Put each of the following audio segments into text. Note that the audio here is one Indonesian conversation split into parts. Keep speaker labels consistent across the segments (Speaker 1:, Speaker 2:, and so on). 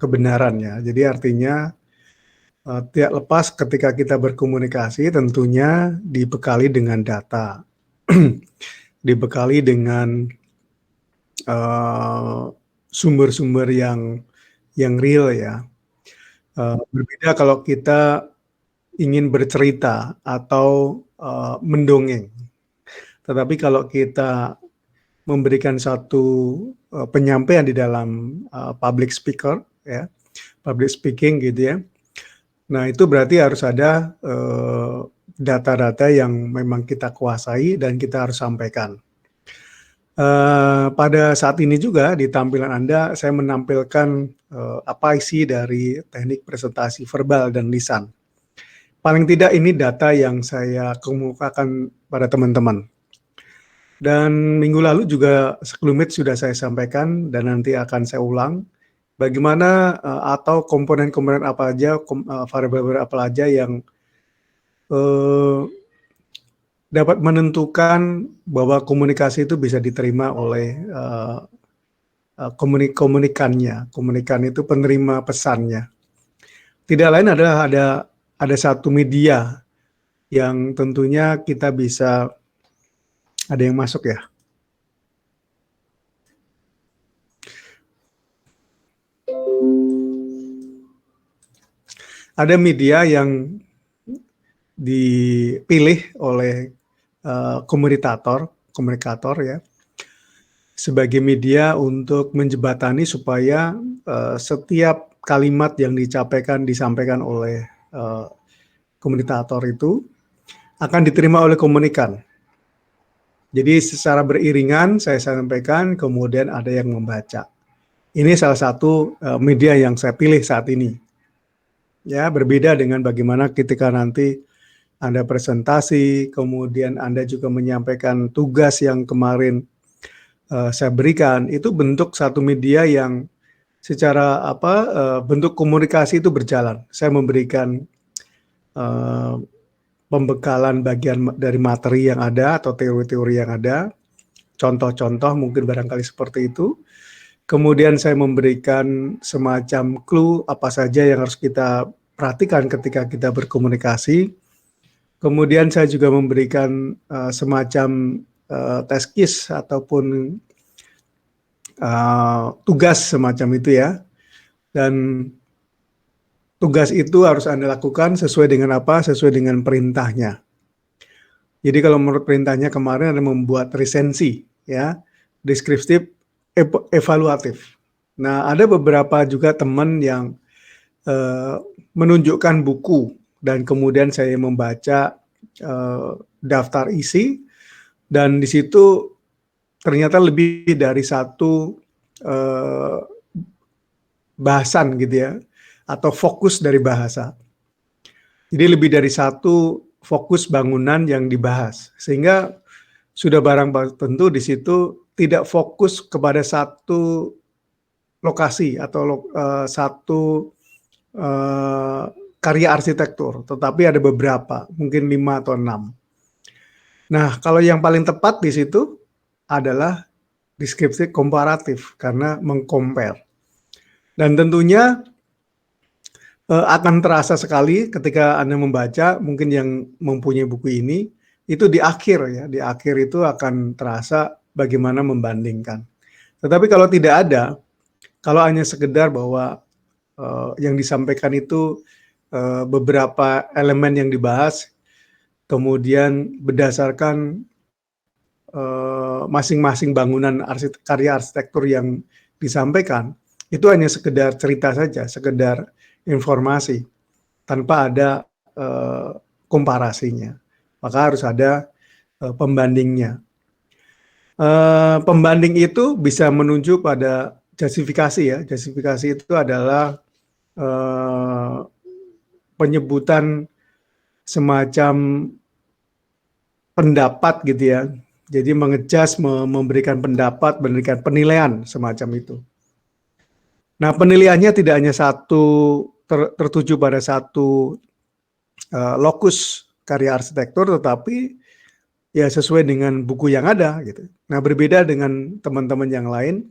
Speaker 1: kebenaran ya. Jadi artinya tidak lepas ketika kita berkomunikasi tentunya dibekali dengan data, dibekali dengan sumber-sumber yang real ya. Berbeda kalau kita ingin bercerita atau mendongeng. Tetapi kalau kita memberikan satu penyampaian di dalam public speaker ya, public speaking gitu ya. Nah, itu berarti harus ada data-data yang memang kita kuasai dan kita harus sampaikan. Pada saat ini juga di tampilan Anda saya menampilkan apa isi dari teknik presentasi verbal dan lisan. Paling tidak ini data yang saya kemukakan pada teman-teman. Dan minggu lalu juga sekelumit sudah saya sampaikan dan nanti akan saya ulang bagaimana atau komponen-komponen apa aja, variabel apa aja yang dapat menentukan bahwa komunikasi itu bisa diterima oleh komunikannya. Komunikan itu penerima pesannya. Tidak lain adalah ada satu media yang tentunya kita bisa. Ada yang masuk ya? Ada media yang dipilih oleh komunikator ya, sebagai media untuk menjembatani supaya setiap kalimat yang disampaikan oleh komunikator itu akan diterima oleh komunikan. Jadi secara beriringan saya sampaikan, kemudian ada yang membaca. Ini salah satu media yang saya pilih saat ini. Ya, berbeda dengan bagaimana ketika nanti Anda presentasi, kemudian Anda juga menyampaikan tugas yang kemarin saya berikan, itu bentuk satu media yang secara bentuk komunikasi itu berjalan. Saya memberikan pembekalan bagian dari materi yang ada atau teori-teori yang ada, contoh-contoh mungkin barangkali seperti itu. Kemudian saya memberikan semacam clue apa saja yang harus kita perhatikan ketika kita berkomunikasi. Kemudian saya juga memberikan semacam test case ataupun tugas semacam itu ya. Dan tugas itu harus Anda lakukan sesuai dengan apa? Sesuai dengan perintahnya. Jadi kalau menurut perintahnya kemarin Anda membuat resensi, ya, deskriptif, evaluatif. Nah, ada beberapa juga teman yang menunjukkan buku dan kemudian saya membaca daftar isi dan di situ ternyata lebih dari satu bahasan gitu ya, atau fokus dari bahasa. Jadi lebih dari satu fokus bangunan yang dibahas, sehingga sudah barang tentu di situ tidak fokus kepada satu lokasi atau satu karya arsitektur, tetapi ada beberapa, mungkin 5 atau 6. Nah, kalau yang paling tepat di situ adalah deskripsi komparatif, karena mengcompare. Dan tentunya akan terasa sekali ketika Anda membaca, mungkin yang mempunyai buku ini, itu di akhir ya, di akhir itu akan terasa bagaimana membandingkan. Tetapi kalau tidak ada, kalau hanya sekedar bahwa yang disampaikan itu beberapa elemen yang dibahas, kemudian berdasarkan masing-masing bangunan karya arsitektur yang disampaikan, itu hanya sekedar cerita saja, sekedar informasi, tanpa ada komparasinya. Maka harus ada pembandingnya. Pembanding itu bisa menuju pada justifikasi ya. Justifikasi itu adalah penyebutan semacam pendapat gitu ya. Jadi mengejas, memberikan pendapat, memberikan penilaian semacam itu. Nah, penilaiannya tidak hanya satu tertuju pada satu lokus karya arsitektur, tetapi ya sesuai dengan buku yang ada gitu. Nah, berbeda dengan teman-teman yang lain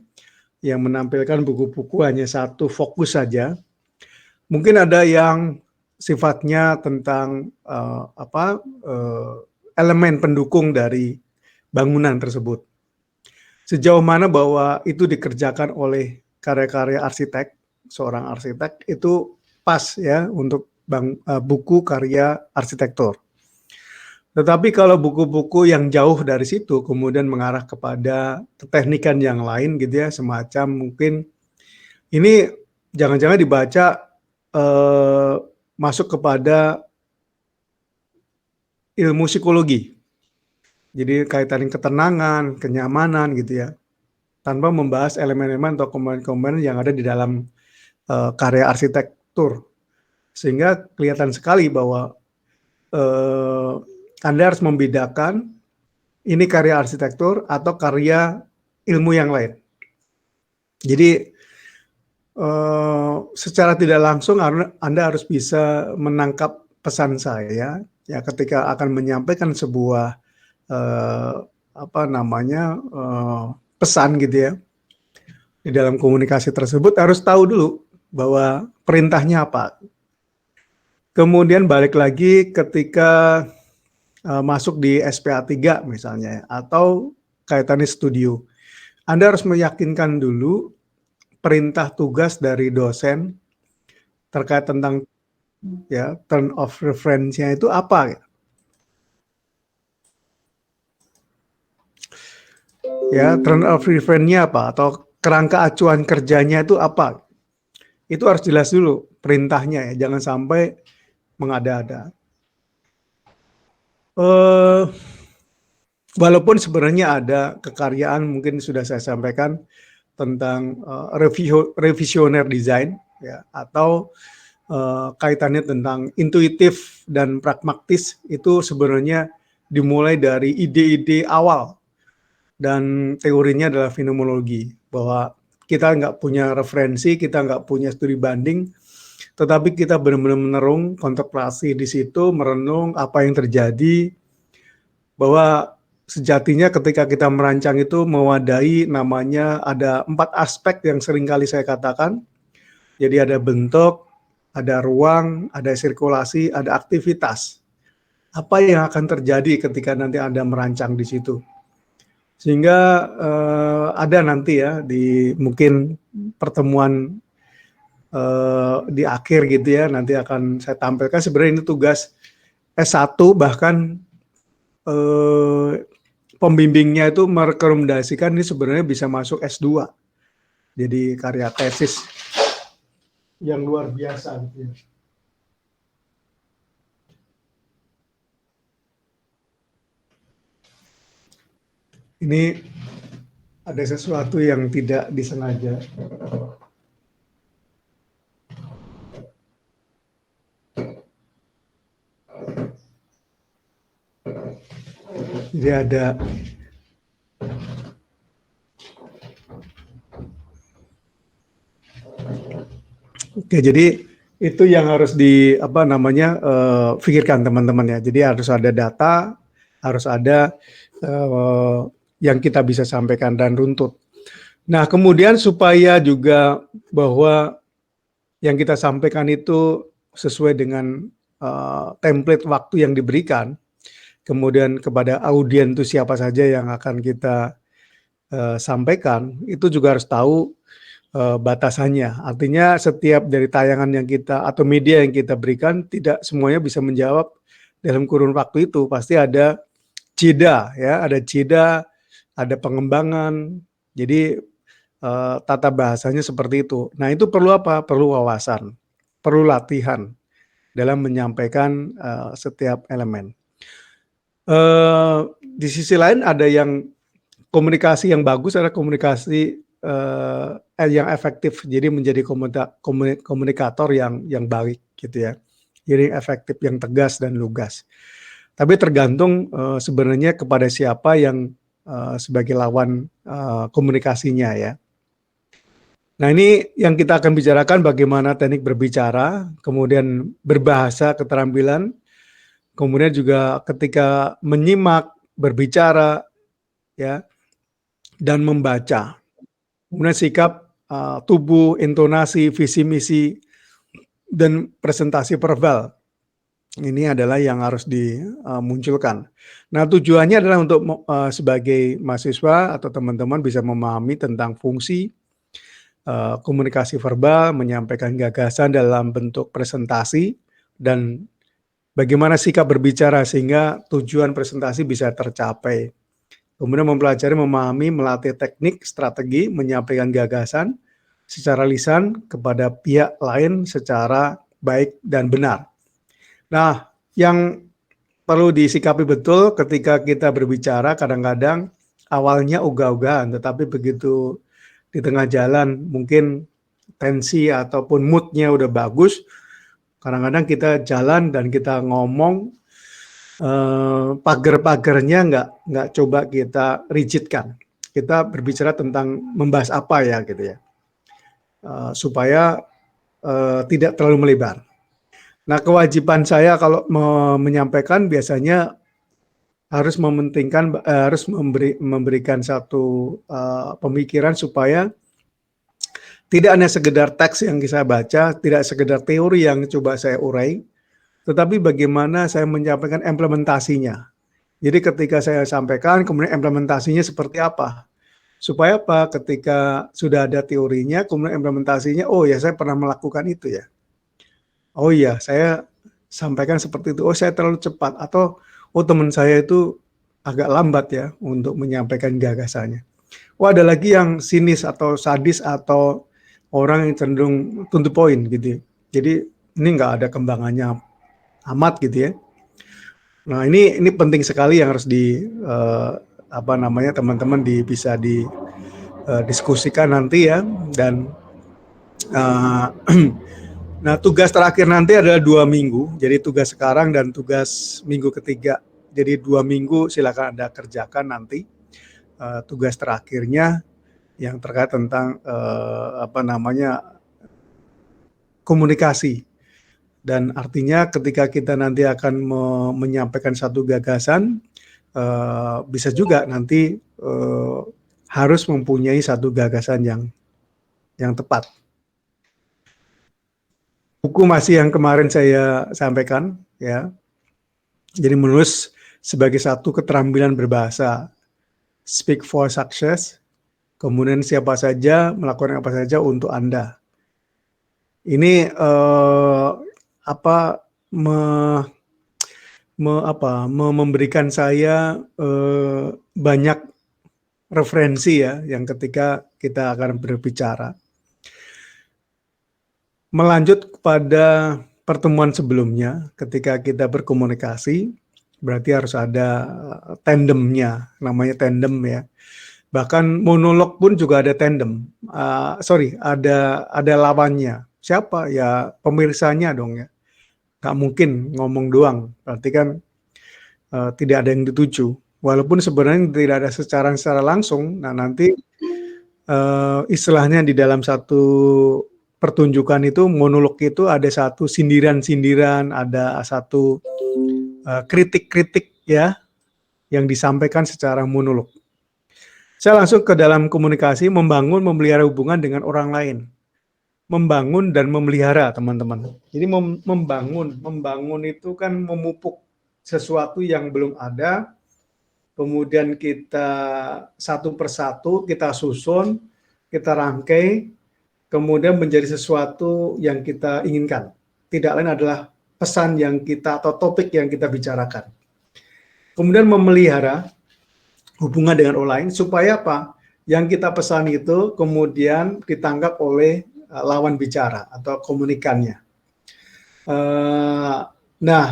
Speaker 1: yang menampilkan buku-buku hanya satu fokus saja. Mungkin ada yang sifatnya tentang elemen pendukung dari bangunan tersebut. Sejauh mana bahwa itu dikerjakan oleh karya-karya arsitek, seorang arsitek itu pas ya untuk buku karya arsitektur. Tetapi kalau buku-buku yang jauh dari situ kemudian mengarah kepada teknikan yang lain gitu ya, semacam mungkin ini jangan-jangan dibaca masuk kepada ilmu psikologi. Jadi kaitan ketenangan, kenyamanan gitu ya, tanpa membahas elemen-elemen atau komponen-komponen yang ada di dalam karya arsitektur. Sehingga kelihatan sekali bahwa Anda harus membedakan ini karya arsitektur atau karya ilmu yang lain. Jadi secara tidak langsung Anda harus bisa menangkap pesan saya ya ketika akan menyampaikan sebuah pesan gitu ya. Di dalam komunikasi tersebut harus tahu dulu bahwa perintahnya apa. Kemudian balik lagi ketika masuk di SPA 3 misalnya atau kaitannya studio. Anda harus meyakinkan dulu perintah tugas dari dosen terkait tentang ya turn of reference-nya itu apa ya. Ya, turn of reference-nya apa atau kerangka acuan kerjanya itu apa. Itu harus jelas dulu perintahnya ya, jangan sampai mengada-ada. Walaupun sebenarnya ada kekaryaan mungkin sudah saya sampaikan tentang revisioner design ya, atau kaitannya tentang intuitif dan pragmatis itu sebenarnya dimulai dari ide-ide awal dan teorinya adalah fenomenologi, bahwa kita nggak punya referensi, kita nggak punya studi banding, tetapi kita benar-benar menerung, kontemplasi di situ, merenung apa yang terjadi, bahwa sejatinya ketika kita merancang itu mewadahi namanya ada 4 aspek yang seringkali saya katakan. Jadi ada bentuk, ada ruang, ada sirkulasi, ada aktivitas. Apa yang akan terjadi ketika nanti Anda merancang di situ? Sehingga ada nanti ya di mungkin pertemuan di akhir gitu ya, nanti akan saya tampilkan sebenarnya ini tugas S1 bahkan pembimbingnya itu merekomendasikan ini sebenarnya bisa masuk S2. Jadi karya tesis yang luar biasa gitu ya. Ini ada sesuatu yang tidak disengaja. Jadi ada Oke, jadi itu yang harus pikirkan teman-teman ya. Jadi harus ada data, harus ada yang kita bisa sampaikan dan runtut. Nah, kemudian supaya juga bahwa yang kita sampaikan itu sesuai dengan template waktu yang diberikan, kemudian kepada audien itu siapa saja yang akan kita sampaikan, itu juga harus tahu batasannya. Artinya setiap dari tayangan yang kita atau media yang kita berikan tidak semuanya bisa menjawab dalam kurun waktu itu. Pasti ada jeda ya, ada pengembangan. Jadi tata bahasanya seperti itu. Nah, itu perlu apa? Perlu wawasan, perlu latihan dalam menyampaikan setiap elemen. Di sisi lain ada yang komunikasi yang bagus, ada komunikasi yang efektif, jadi menjadi komunikator yang baik gitu ya. Jadi efektif, yang tegas dan lugas. Tapi tergantung sebenarnya kepada siapa yang sebagai lawan komunikasinya ya. Nah, ini yang kita akan bicarakan bagaimana teknik berbicara, kemudian berbahasa, keterampilan, kemudian juga ketika menyimak, berbicara ya, dan membaca. kemudian sikap, tubuh, intonasi, visi misi, dan presentasi verbal. Ini adalah yang harus dimunculkan. Nah, tujuannya adalah untuk sebagai mahasiswa atau teman-teman bisa memahami tentang fungsi komunikasi verbal, menyampaikan gagasan dalam bentuk presentasi, dan bagaimana sikap berbicara sehingga tujuan presentasi bisa tercapai. Kemudian mempelajari, memahami, melatih teknik, strategi, menyampaikan gagasan secara lisan kepada pihak lain secara baik dan benar. Nah, yang perlu disikapi betul ketika kita berbicara, kadang-kadang awalnya ogah-ogahan, tetapi begitu di tengah jalan mungkin tensi ataupun mood-nya udah bagus, kadang-kadang kita jalan dan kita ngomong, pagar-pagarnya nggak coba kita rigidkan. Kita berbicara tentang membahas apa ya gitu ya, supaya tidak terlalu melebar. Nah, kewajiban saya kalau menyampaikan biasanya harus mementingkan, harus memberikan satu pemikiran supaya tidak hanya sekedar teks yang saya baca, tidak sekedar teori yang coba saya urai, tetapi bagaimana saya menyampaikan implementasinya. Jadi ketika saya sampaikan, kemudian implementasinya seperti apa? Supaya apa? Ketika sudah ada teorinya, kemudian implementasinya, oh ya saya pernah melakukan itu ya. Oh iya, saya sampaikan seperti itu. Oh, saya terlalu cepat, atau oh teman saya itu agak lambat ya untuk menyampaikan gagasannya. Oh, ada lagi yang sinis atau sadis atau orang yang cenderung to the point gitu ya. Jadi ini nggak ada kembangannya amat gitu ya. Nah, ini penting sekali yang harus teman-teman bisa diskusikan nanti ya. Dan nah, tugas terakhir nanti adalah 2 minggu. Jadi tugas sekarang dan tugas minggu ketiga. Jadi 2 minggu silakan Anda kerjakan nanti. Tugas terakhirnya yang terkait tentang komunikasi. Dan artinya ketika kita nanti akan menyampaikan satu gagasan, bisa juga nanti harus mempunyai satu gagasan yang tepat. Buku masih yang kemarin saya sampaikan ya. Jadi menulis sebagai satu keterampilan berbahasa, speak for success. Kemudian siapa saja melakukan apa saja untuk Anda. Ini memberikan saya banyak referensi ya, yang ketika kita akan berbicara. Melanjut kepada pertemuan sebelumnya, ketika kita berkomunikasi, berarti harus ada tandemnya, namanya tandem ya. Bahkan monolog pun juga ada tandem. Ada lawannya. Siapa? Ya pemirsanya dong ya. Nggak mungkin ngomong doang. Berarti kan tidak ada yang dituju. Walaupun sebenarnya tidak ada secara langsung. Nah, nanti istilahnya di dalam satu pertunjukan itu, monolog itu ada satu sindiran-sindiran, ada satu kritik-kritik ya yang disampaikan secara monolog. Saya langsung ke dalam komunikasi, membangun, memelihara hubungan dengan orang lain. Membangun dan memelihara, teman-teman. Jadi membangun itu kan memupuk sesuatu yang belum ada, kemudian kita satu persatu, kita susun, kita rangkai, kemudian menjadi sesuatu yang kita inginkan. Tidak lain adalah pesan yang kita atau topik yang kita bicarakan. Kemudian memelihara hubungan dengan orang lain supaya apa? Yang kita pesan itu kemudian ditangkap oleh lawan bicara atau komunikannya. Nah,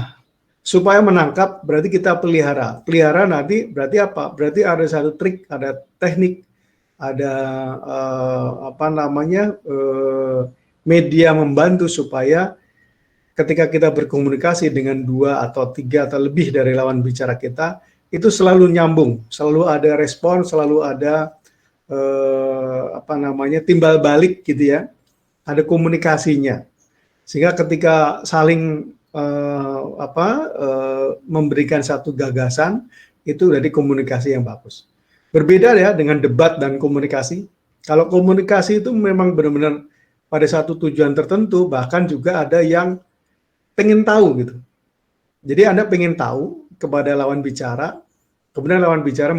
Speaker 1: supaya menangkap berarti kita pelihara. Pelihara nanti berarti apa? Berarti ada satu trik, ada teknik, ada media membantu supaya ketika kita berkomunikasi dengan 2 atau 3 atau lebih dari lawan bicara kita, itu selalu nyambung, selalu ada respon, selalu ada timbal balik gitu ya, ada komunikasinya, sehingga ketika saling memberikan satu gagasan itu dari komunikasi yang bagus. Berbeda ya dengan debat dan komunikasi. Kalau komunikasi itu memang benar-benar pada satu tujuan tertentu, bahkan juga ada yang pengen tahu gitu. Jadi Anda pengen tahu kepada lawan bicara, kemudian lawan bicara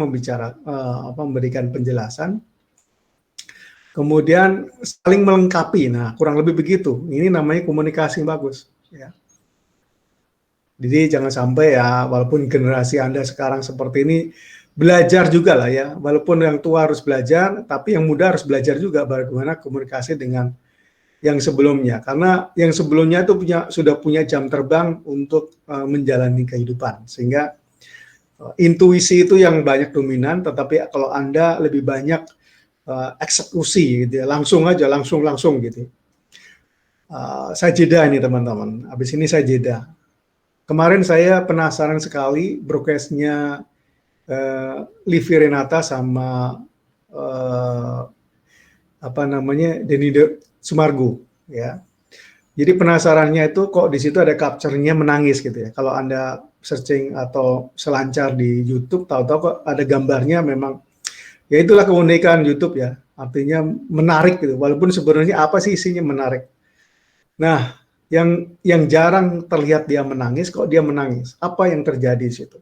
Speaker 1: memberikan penjelasan, kemudian saling melengkapi. Nah, kurang lebih begitu. Ini namanya komunikasi yang bagus. Ya. Jadi jangan sampai ya, walaupun generasi Anda sekarang seperti ini, belajar juga lah ya. Walaupun yang tua harus belajar, tapi yang muda harus belajar juga bagaimana komunikasi dengan yang sebelumnya. Karena yang sebelumnya itu sudah punya jam terbang untuk menjalani kehidupan. Sehingga intuisi itu yang banyak dominan, tetapi kalau Anda lebih banyak eksekusi gitu ya, langsung aja, langsung gitu. Saya jeda ini teman-teman, habis ini saya jeda. Kemarin saya penasaran sekali broadcast-nya Livi Renata sama Denny Sumargo ya. Jadi penasarannya itu kok di situ ada capture-nya menangis gitu ya. Kalau Anda searching atau selancar di YouTube, tahu-tahu kok ada gambarnya, memang ya itulah keunikan YouTube ya. Artinya menarik gitu. Walaupun sebenarnya apa sih isinya menarik. Nah, yang jarang terlihat dia menangis, kok dia menangis. Apa yang terjadi di situ?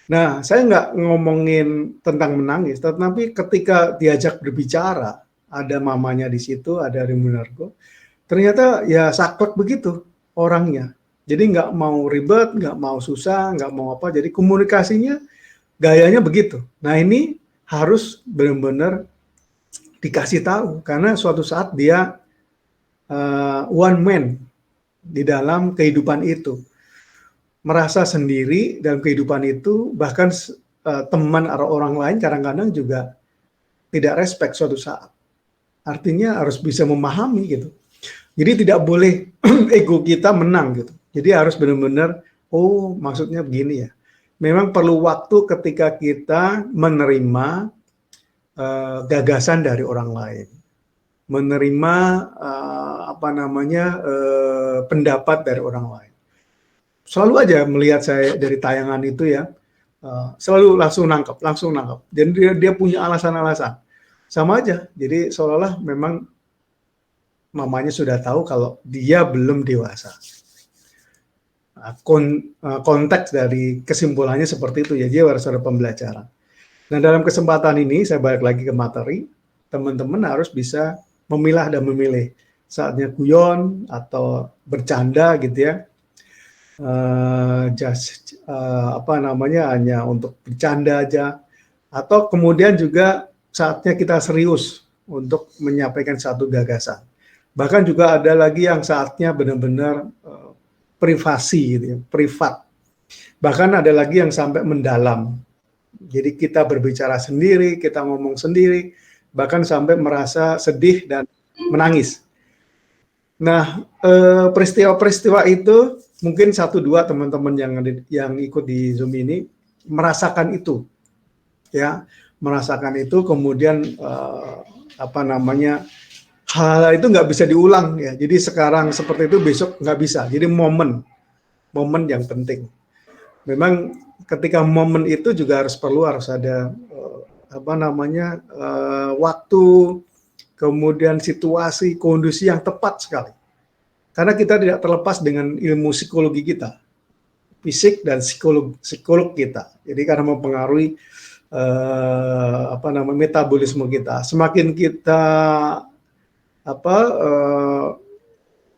Speaker 1: Nah, saya nggak ngomongin tentang menangis, tetapi ketika diajak berbicara, ada mamanya di situ, ada Rimunargo, ternyata ya saklek begitu orangnya. Jadi nggak mau ribet, nggak mau susah, nggak mau apa. Jadi komunikasinya gayanya begitu. Nah ini harus benar-benar dikasih tahu, karena suatu saat dia one man di dalam kehidupan itu, merasa sendiri dalam kehidupan itu, bahkan teman atau orang lain kadang-kadang juga tidak respect suatu saat. Artinya harus bisa memahami gitu. Jadi tidak boleh ego kita menang gitu. Jadi harus benar-benar, oh maksudnya begini ya. Memang perlu waktu ketika kita menerima gagasan dari orang lain, menerima pendapat dari orang lain. Selalu aja melihat saya dari tayangan itu ya, selalu langsung nangkep. Jadi dia punya alasan-alasan. Sama aja. Jadi seolah-olah memang mamanya sudah tahu kalau dia belum dewasa. Konteks dari kesimpulannya seperti itu ya, dia harus ada pembelajaran. Nah, dalam kesempatan ini saya balik lagi ke materi, teman-teman harus bisa memilah dan memilih. Saatnya guyon atau bercanda gitu ya. Hanya untuk bercanda aja, atau kemudian juga saatnya kita serius untuk menyampaikan satu gagasan. Bahkan juga ada lagi yang saatnya benar-benar privasi gitu ya, privat. Bahkan ada lagi yang sampai mendalam. Jadi kita berbicara sendiri, kita ngomong sendiri, bahkan sampai merasa sedih dan menangis. Nah, peristiwa-peristiwa itu mungkin 1-2 teman-teman yang ikut di Zoom ini merasakan itu, ya, merasakan itu. Kemudian hal itu nggak bisa diulang ya. Jadi sekarang seperti itu, besok nggak bisa. Jadi momen yang penting. Memang ketika momen itu juga harus ada waktu, kemudian situasi, kondisi yang tepat sekali. Karena kita tidak terlepas dengan ilmu psikologi kita, fisik dan psikolog kita. Jadi karena mempengaruhi metabolisme kita. Semakin kita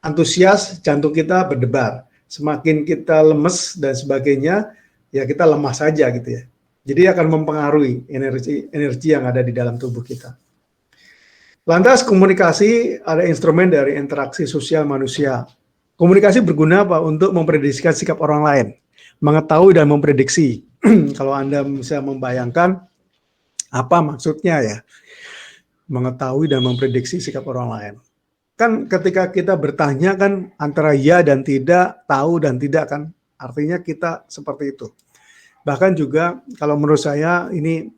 Speaker 1: antusias, jantung kita berdebar. Semakin kita lemes dan sebagainya, ya kita lemah saja gitu ya. Jadi akan mempengaruhi energi yang ada di dalam tubuh kita. Lantas komunikasi ada instrumen dari interaksi sosial manusia. Komunikasi berguna apa? Untuk memprediksikan sikap orang lain, mengetahui dan memprediksi. Kalau Anda bisa membayangkan apa maksudnya ya, mengetahui dan memprediksi sikap orang lain. Kan ketika kita bertanya kan antara ya dan tidak, tahu dan tidak kan, artinya kita seperti itu. Bahkan juga kalau menurut saya ini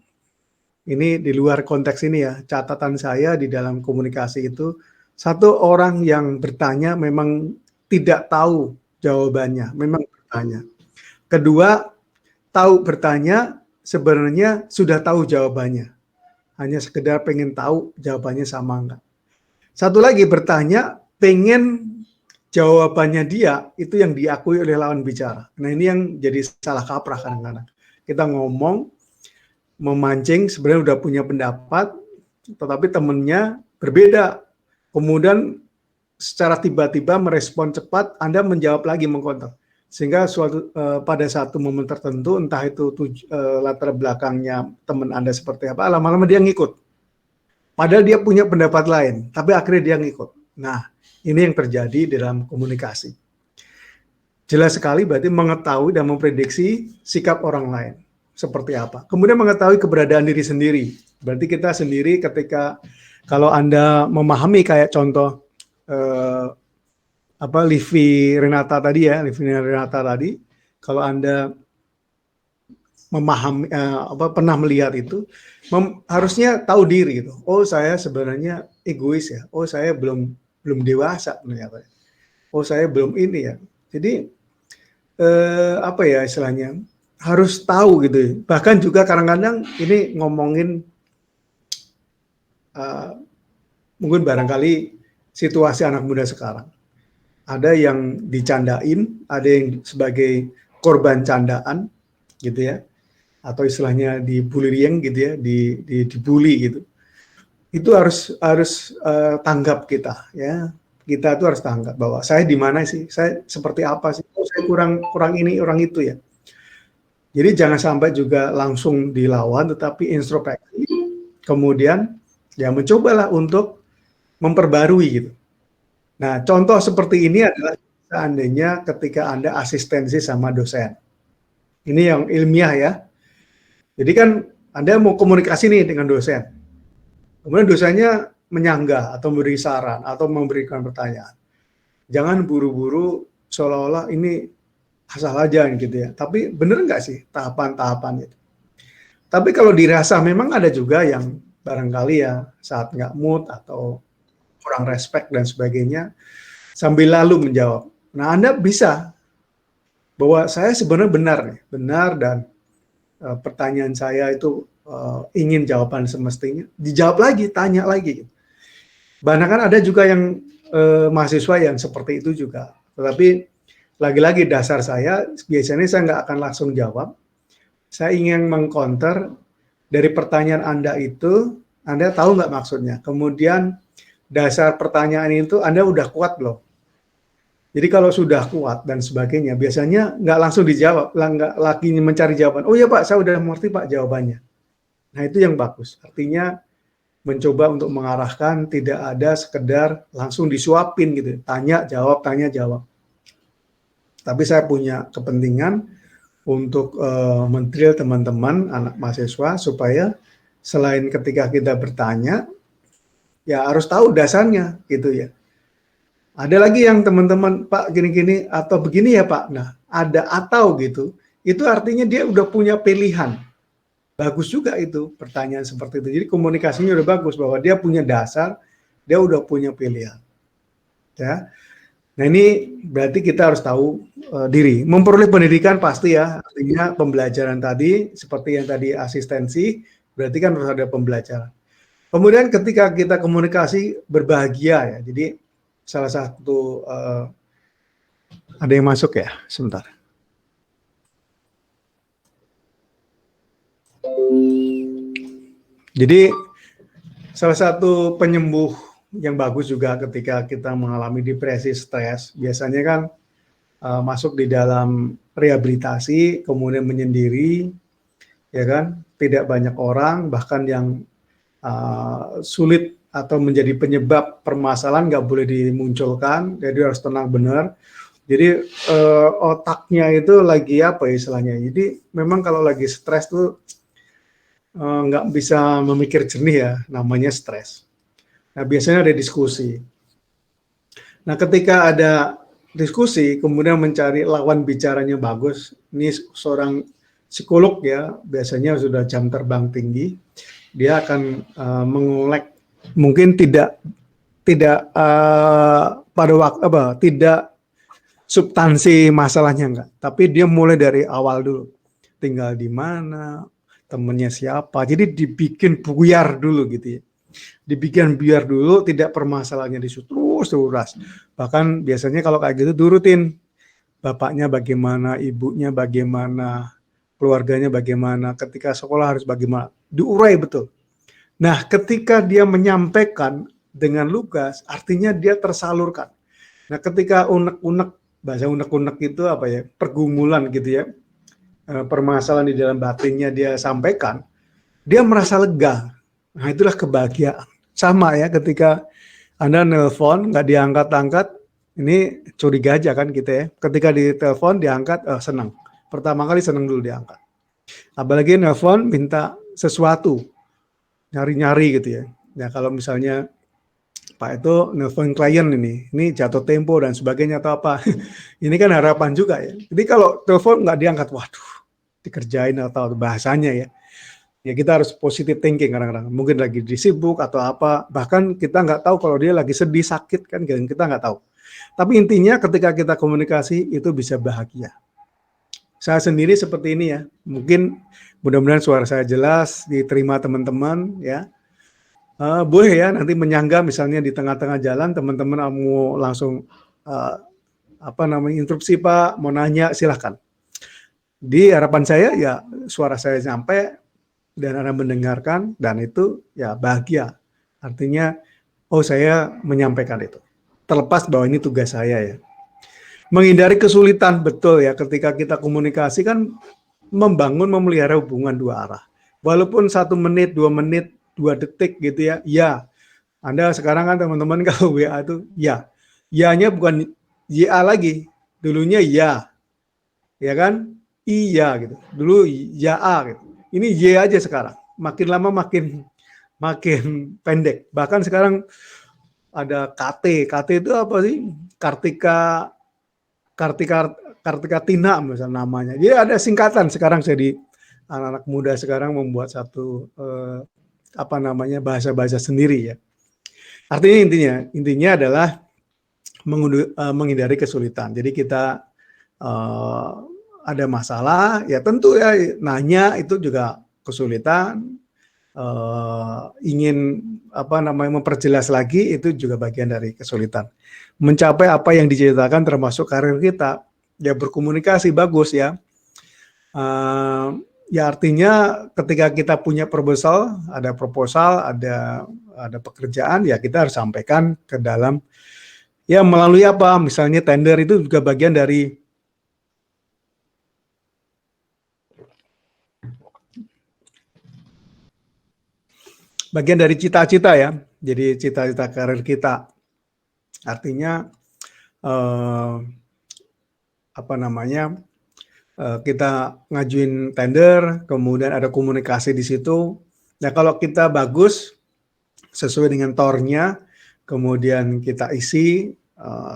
Speaker 1: di luar konteks ini ya, catatan saya di dalam komunikasi itu, satu orang yang bertanya memang tidak tahu jawabannya, memang bertanya. Kedua, tahu bertanya sebenarnya sudah tahu jawabannya. hanya sekedar pengen tahu jawabannya sama enggak. Satu lagi bertanya, pengen jawabannya dia itu yang diakui oleh lawan bicara. Nah ini yang jadi salah kaprah kadang-kadang. Kita ngomong, memancing, sebenarnya udah punya pendapat, tetapi temennya berbeda. Kemudian secara tiba-tiba merespon cepat, Anda menjawab lagi, mengkonter. Sehingga pada satu momen tertentu, entah itu latar belakangnya teman Anda seperti apa, lama-lama dia ngikut. Padahal dia punya pendapat lain, tapi akhirnya dia ngikut. Nah, ini yang terjadi dalam komunikasi. Jelas sekali berarti mengetahui dan memprediksi sikap orang lain. Seperti apa. Kemudian mengetahui keberadaan diri sendiri. Berarti kita sendiri ketika, kalau Anda memahami kayak contoh, Livi Renata tadi, kalau Anda memahami pernah melihat itu, harusnya tahu diri gitu. Oh, saya sebenarnya egois ya. Oh, saya belum dewasa ternyata. Oh, saya belum ini ya. Jadi istilahnya harus tahu gitu. Bahkan juga kadang-kadang ini ngomongin mungkin barangkali situasi anak muda sekarang. Ada yang dicandain, ada yang sebagai korban candaan gitu ya. Atau istilahnya dibullying gitu ya, dibully gitu. Itu harus tanggap kita ya. Kita tuh harus tanggap bahwa saya di mana sih? Saya seperti apa sih? Oh, saya kurang ini, kurang itu ya. Jadi jangan sampai juga langsung dilawan, tetapi introspeksi. Kemudian ya mencobalah untuk memperbarui gitu. Nah, contoh seperti ini adalah seandainya ketika Anda asistensi sama dosen. Ini yang ilmiah ya. Jadi kan Anda mau komunikasi nih dengan dosen. Kemudian dosennya menyanggah atau memberi saran atau memberikan pertanyaan. Jangan buru-buru seolah-olah ini asal aja gitu ya. Tapi bener nggak sih tahapan-tahapan itu? Tapi kalau dirasa memang ada juga yang barangkali ya saat nggak mood atau kurang respect dan sebagainya, sambil lalu menjawab. Nah, Anda bisa bahwa saya sebenarnya benar dan pertanyaan saya itu ingin jawaban semestinya. Dijawab lagi, tanya lagi. Bahkan ada juga yang mahasiswa yang seperti itu juga. Tetapi lagi-lagi dasar saya, biasanya saya nggak akan langsung jawab. Saya ingin mengcounter dari pertanyaan Anda itu, Anda tahu nggak maksudnya. Kemudian dasar pertanyaan itu Anda udah kuat belum? Jadi kalau sudah kuat dan sebagainya, biasanya nggak langsung dijawab, nggak lagi mencari jawaban. Oh ya Pak, saya udah mengerti Pak jawabannya. Nah itu yang bagus. Artinya mencoba untuk mengarahkan, tidak ada sekedar langsung disuapin gitu. Tanya, jawab. Tapi saya punya kepentingan untuk men-drill teman-teman, anak mahasiswa, supaya selain ketika kita bertanya, ya harus tahu dasarnya gitu ya. Ada lagi yang teman-teman, Pak gini-gini atau begini ya Pak. Nah, ada atau gitu, itu artinya dia udah punya pilihan. Bagus juga itu pertanyaan seperti itu. Jadi komunikasinya udah bagus bahwa dia punya dasar, dia udah punya pilihan. Ya. Nah ini berarti kita harus tahu diri. Memperoleh pendidikan pasti ya, artinya pembelajaran tadi, seperti yang tadi asistensi, berarti kan harus ada pembelajaran. Kemudian ketika kita komunikasi berbahagia ya, jadi salah satu, ada yang masuk ya, sebentar. Jadi salah satu penyembuh yang bagus juga ketika kita mengalami depresi, stres, biasanya kan masuk di dalam rehabilitasi, kemudian menyendiri, ya kan, tidak banyak orang, bahkan yang sulit atau menjadi penyebab permasalahan nggak boleh dimunculkan, jadi harus tenang benar. Jadi otaknya itu lagi apa ya istilahnya, jadi memang kalau lagi stres tuh nggak bisa memikir jernih ya, namanya stres. Nah, biasanya ada diskusi. Nah, ketika ada diskusi, kemudian mencari lawan bicaranya bagus, ini seorang psikolog ya, biasanya sudah jam terbang tinggi, dia akan mengolek, mungkin tidak pada waktu tidak substansi masalahnya enggak, tapi dia mulai dari awal dulu. Tinggal di mana, temennya siapa. Jadi dibikin buyar dulu gitu ya. Dibikin buyar dulu, tidak permasalahannya terus. Bahkan biasanya kalau kayak gitu turutin. Bapaknya bagaimana, ibunya bagaimana, keluarganya bagaimana, ketika sekolah harus bagaimana. Diurai betul. Nah, ketika dia menyampaikan dengan lugas, artinya dia tersalurkan. Nah, ketika unek-unek, bahasa unek-unek itu apa ya, pergumulan gitu ya, permasalahan di dalam batinnya dia sampaikan, dia merasa lega. Nah, itulah kebahagiaan. Sama ya, ketika Anda nelpon, nggak diangkat-angkat, ini curiga aja kan kita ya. Ketika ditelepon, diangkat, senang. Pertama kali senang dulu diangkat. Apalagi nelpon minta sesuatu, nyari-nyari gitu ya. Ya kalau misalnya Pak itu nelpon klien ini jatuh tempo dan sebagainya atau apa. Ini kan harapan juga ya. Jadi kalau telepon nggak diangkat, waduh, dikerjain atau bahasanya ya. Ya kita harus positive thinking kadang-kadang. Mungkin lagi disibuk atau apa. Bahkan kita nggak tahu kalau dia lagi sedih, sakit kan kita nggak tahu. Tapi intinya ketika kita komunikasi itu bisa bahagia. Saya sendiri seperti ini ya. Mungkin mudah-mudahan suara saya jelas, diterima teman-teman ya. Boleh ya nanti menyangga misalnya di tengah-tengah jalan teman-teman mau langsung interupsi Pak, mau nanya silahkan. Di harapan saya ya suara saya sampai dan Anda mendengarkan dan itu ya bahagia. Artinya saya menyampaikan itu. Terlepas bahwa ini tugas saya ya. Menghindari kesulitan betul ya ketika kita komunikasi kan membangun memelihara hubungan dua arah. Walaupun 1 menit, 2 menit, 2 detik gitu ya. Ya. Anda sekarang kan teman-teman kalau WA itu ya. Ya-nya bukan YA lagi. Dulunya ya. Ya kan? Iya gitu. Dulu ya A gitu. Ini Y aja sekarang. Makin lama makin pendek. Bahkan sekarang ada KT. KT itu apa sih? Kartika Tina misalnya namanya. Jadi ada singkatan sekarang jadi anak-anak muda sekarang membuat satu bahasa-bahasa sendiri ya. Artinya intinya adalah menghindari kesulitan. Jadi kita ada masalah, ya tentu ya nanya itu juga kesulitan. Ingin memperjelas lagi itu juga bagian dari kesulitan. Mencapai apa yang diceritakan termasuk karir kita, ya berkomunikasi bagus ya. Ya artinya ketika kita punya proposal, ada pekerjaan, ya kita harus sampaikan ke dalam, ya melalui apa, misalnya tender itu juga bagian dari cita-cita ya. Jadi cita-cita karir kita. Artinya kita ngajuin tender, kemudian ada komunikasi di situ. Nah kalau kita bagus sesuai dengan tornya, kemudian kita isi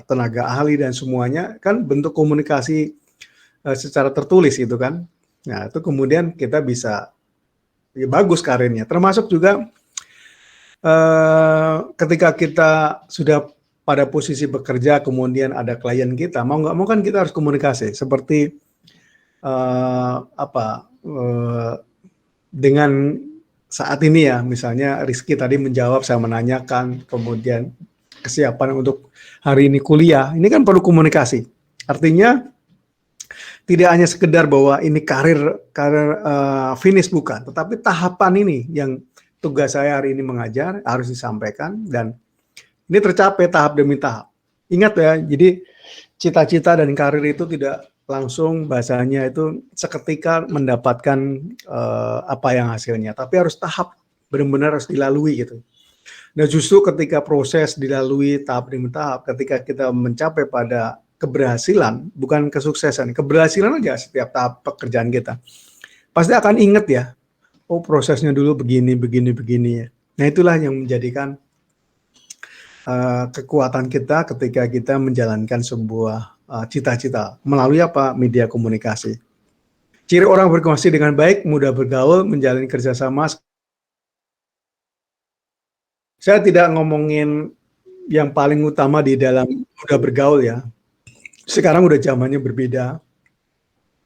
Speaker 1: tenaga ahli dan semuanya, kan bentuk komunikasi secara tertulis itu kan. Nah itu kemudian kita bisa ya, bagus karirnya. Termasuk juga ketika kita sudah pada posisi bekerja, kemudian ada klien kita, mau nggak mau kan kita harus komunikasi. Seperti dengan saat ini ya, misalnya Rizky tadi menjawab, saya menanyakan, kemudian kesiapan untuk hari ini kuliah, ini kan perlu komunikasi. Artinya tidak hanya sekedar bahwa ini karir finish, bukan, tetapi tahapan ini yang tugas saya hari ini mengajar harus disampaikan dan ini tercapai tahap demi tahap. Ingat ya, jadi cita-cita dan karir itu tidak langsung bahasanya itu seketika mendapatkan apa yang hasilnya, tapi harus tahap, benar-benar harus dilalui gitu. Nah justru ketika proses dilalui tahap demi tahap, ketika kita mencapai pada keberhasilan, bukan kesuksesan, keberhasilan aja setiap tahap pekerjaan kita, pasti akan ingat ya, oh prosesnya dulu begini ya. Nah itulah yang menjadikan kekuatan kita ketika kita menjalankan sebuah cita-cita melalui apa? Media komunikasi. Ciri orang berkomunikasi dengan baik, mudah bergaul, menjalin kerjasama. Saya tidak ngomongin yang paling utama di dalam mudah bergaul ya. Sekarang udah zamannya berbeda.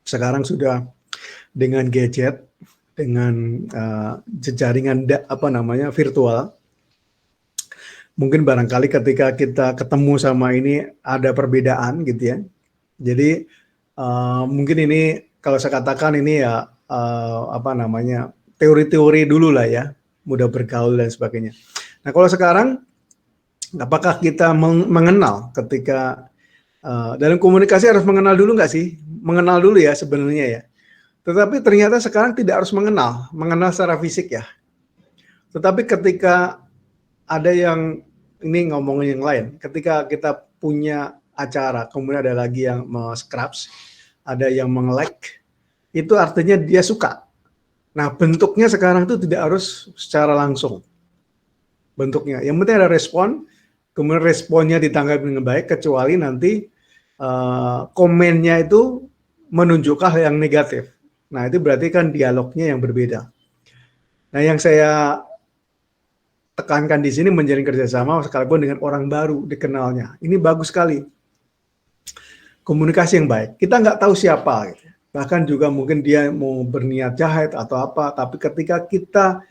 Speaker 1: Sekarang sudah dengan gadget, dengan jejaringan virtual. Mungkin barangkali ketika kita ketemu sama ini ada perbedaan gitu ya. Jadi mungkin ini kalau saya katakan ini ya teori-teori dulu lah ya, mudah bergaul dan sebagainya. Nah kalau sekarang, apakah kita mengenal ketika dalam komunikasi harus mengenal dulu nggak sih? Mengenal dulu ya sebenarnya ya. Tetapi ternyata sekarang tidak harus mengenal secara fisik ya. Tetapi ketika ada yang ini ngomongin yang lain, ketika kita punya acara, kemudian ada lagi yang scraps, ada yang nge-like, itu artinya dia suka. Nah, bentuknya sekarang itu tidak harus secara langsung. Bentuknya, yang penting ada respon, kemudian responnya ditanggapi dengan baik, kecuali nanti komennya itu menunjukkan hal yang negatif. Nah, itu berarti kan dialognya yang berbeda. Nah, yang saya tekankan di sini menjalin kerjasama sekalipun dengan orang baru dikenalnya. Ini bagus sekali. Komunikasi yang baik. Kita nggak tahu siapa. Gitu. Bahkan juga mungkin dia mau berniat jahat atau apa. Tapi ketika kita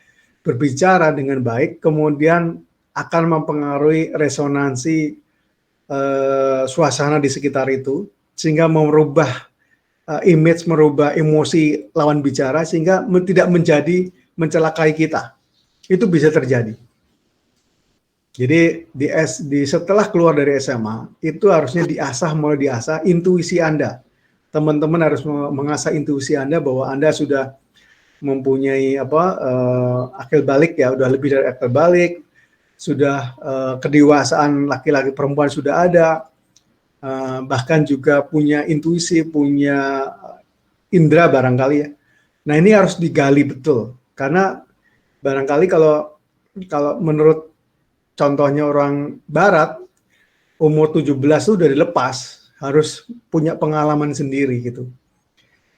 Speaker 1: berbicara dengan baik, kemudian akan mempengaruhi resonansi suasana di sekitar itu, sehingga merubah image, merubah emosi lawan bicara, sehingga tidak menjadi mencelakai kita. Itu bisa terjadi. Jadi setelah keluar dari SMA, itu harusnya mulai diasah intuisi Anda. Teman-teman harus mengasah intuisi Anda bahwa Anda sudah mempunyai akil balik ya, udah lebih dari akil balik, sudah kedewasaan laki-laki perempuan sudah ada, bahkan juga punya intuisi, punya indera barangkali ya. Nah ini harus digali betul, karena barangkali kalau menurut contohnya orang Barat, umur 17 itu udah dilepas, harus punya pengalaman sendiri gitu.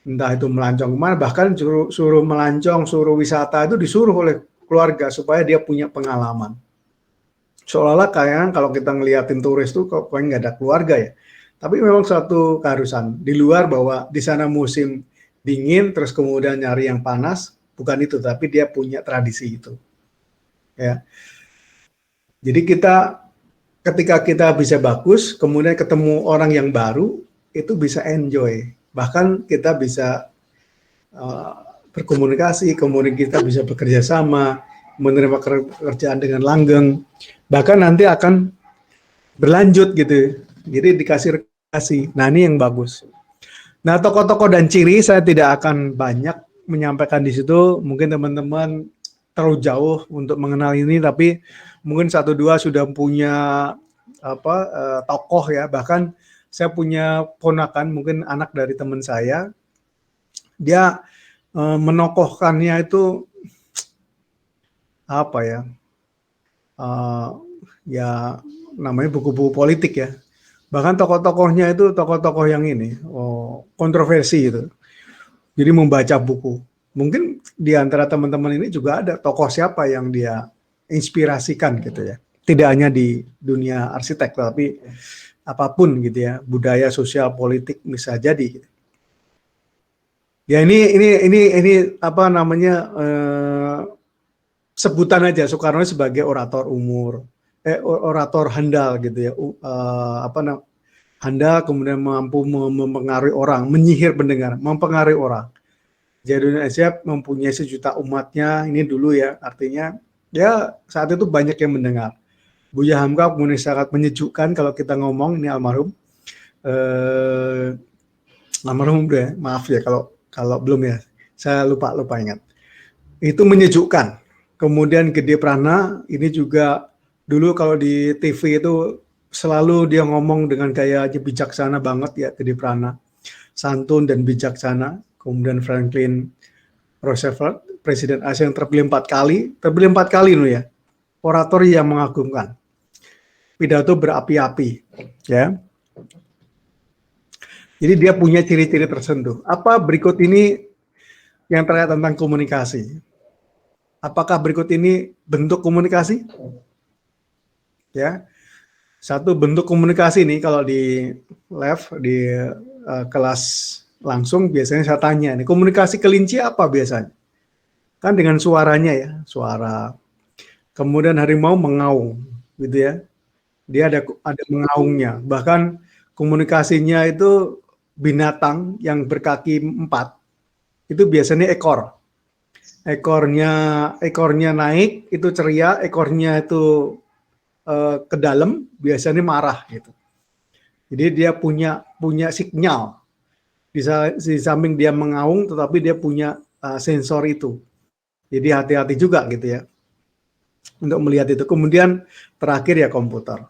Speaker 1: Entah itu melancong kemana, bahkan suruh melancong, suruh wisata itu disuruh oleh keluarga supaya dia punya pengalaman. Seolah-olah kayak kalau kita ngeliatin turis tuh kok nggak ada keluarga ya. Tapi memang suatu keharusan. Di luar bahwa di sana musim dingin, terus kemudian nyari yang panas, bukan itu, tapi dia punya tradisi itu. Ya. Jadi ketika kita bisa bagus, kemudian ketemu orang yang baru, itu bisa enjoy. Bahkan kita bisa berkomunikasi, kemudian kita bisa bekerja sama, menerima kerjaan dengan langgeng, bahkan nanti akan berlanjut gitu. Jadi dikasih rekomendasi. Nah ini yang bagus. Nah tokoh-tokoh dan ciri saya tidak akan banyak menyampaikan di situ. Mungkin teman-teman terlalu jauh untuk mengenal ini, tapi mungkin 1-2 sudah punya tokoh ya. Bahkan saya punya ponakan, mungkin anak dari teman saya, dia menokohkannya itu apa ya? Ya namanya buku-buku politik ya. Bahkan tokoh-tokohnya itu tokoh-tokoh yang ini kontroversi itu. Jadi membaca buku. Mungkin di antara teman-teman ini juga ada tokoh siapa yang dia inspirasikan gitu ya. Tidak hanya di dunia arsitek, tapi apapun gitu ya, budaya, sosial, politik bisa jadi. Gitu. Ya ini apa namanya sebutan aja Soekarno sebagai orator orator handal gitu ya. Handal kemudian mampu mempengaruhi orang, menyihir pendengar, mempengaruhi orang. Jadi Indonesia mempunyai 1 juta umatnya, ini dulu ya, artinya ya saat itu banyak yang mendengar. Buya Hamka kemudian sangat menyejukkan kalau kita ngomong, ini almarhum. Almarhum ya, maaf ya kalau belum ya, saya lupa ingat. Itu menyejukkan. Kemudian Gede Prana, ini juga dulu kalau di TV itu selalu dia ngomong dengan gayanya bijaksana banget ya, Gede Prana. Santun dan bijaksana. Kemudian Franklin Roosevelt, Presiden Asia yang terpilih 4 kali loh ya. Orator yang mengagumkan. Pidato berapi-api, ya. Jadi dia punya ciri-ciri tersentuh. Apa berikut ini yang terkait tentang komunikasi? Apakah berikut ini bentuk komunikasi? Ya, satu bentuk komunikasi nih kalau di live di kelas langsung biasanya saya tanya nih, komunikasi kelinci apa biasanya? kan dengan suaranya ya, suara. Kemudian harimau mengaung, gitu ya. Dia ada mengaungnya. Bahkan komunikasinya itu binatang yang berkaki 4 itu biasanya ekor. Ekornya naik itu ceria, ekornya itu ke dalam biasanya marah gitu. Jadi dia punya sinyal di samping dia mengaung, tetapi dia punya sensor itu. Jadi hati-hati juga gitu ya untuk melihat itu. Kemudian terakhir ya komputer.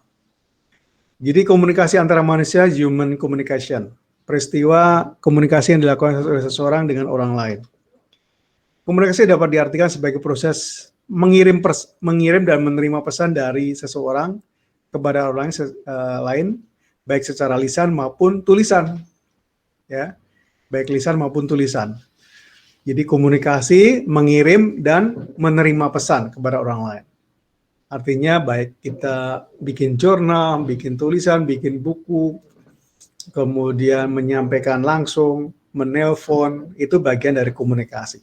Speaker 1: Jadi komunikasi antara manusia, human communication, peristiwa komunikasi yang dilakukan oleh seseorang dengan orang lain. Komunikasi dapat diartikan sebagai proses mengirim dan menerima pesan dari seseorang kepada orang lain, baik secara lisan maupun tulisan, ya, baik lisan maupun tulisan. Jadi komunikasi, mengirim dan menerima pesan kepada orang lain. Artinya baik kita bikin jurnal, bikin tulisan, bikin buku, kemudian menyampaikan langsung, menelpon, itu bagian dari komunikasi.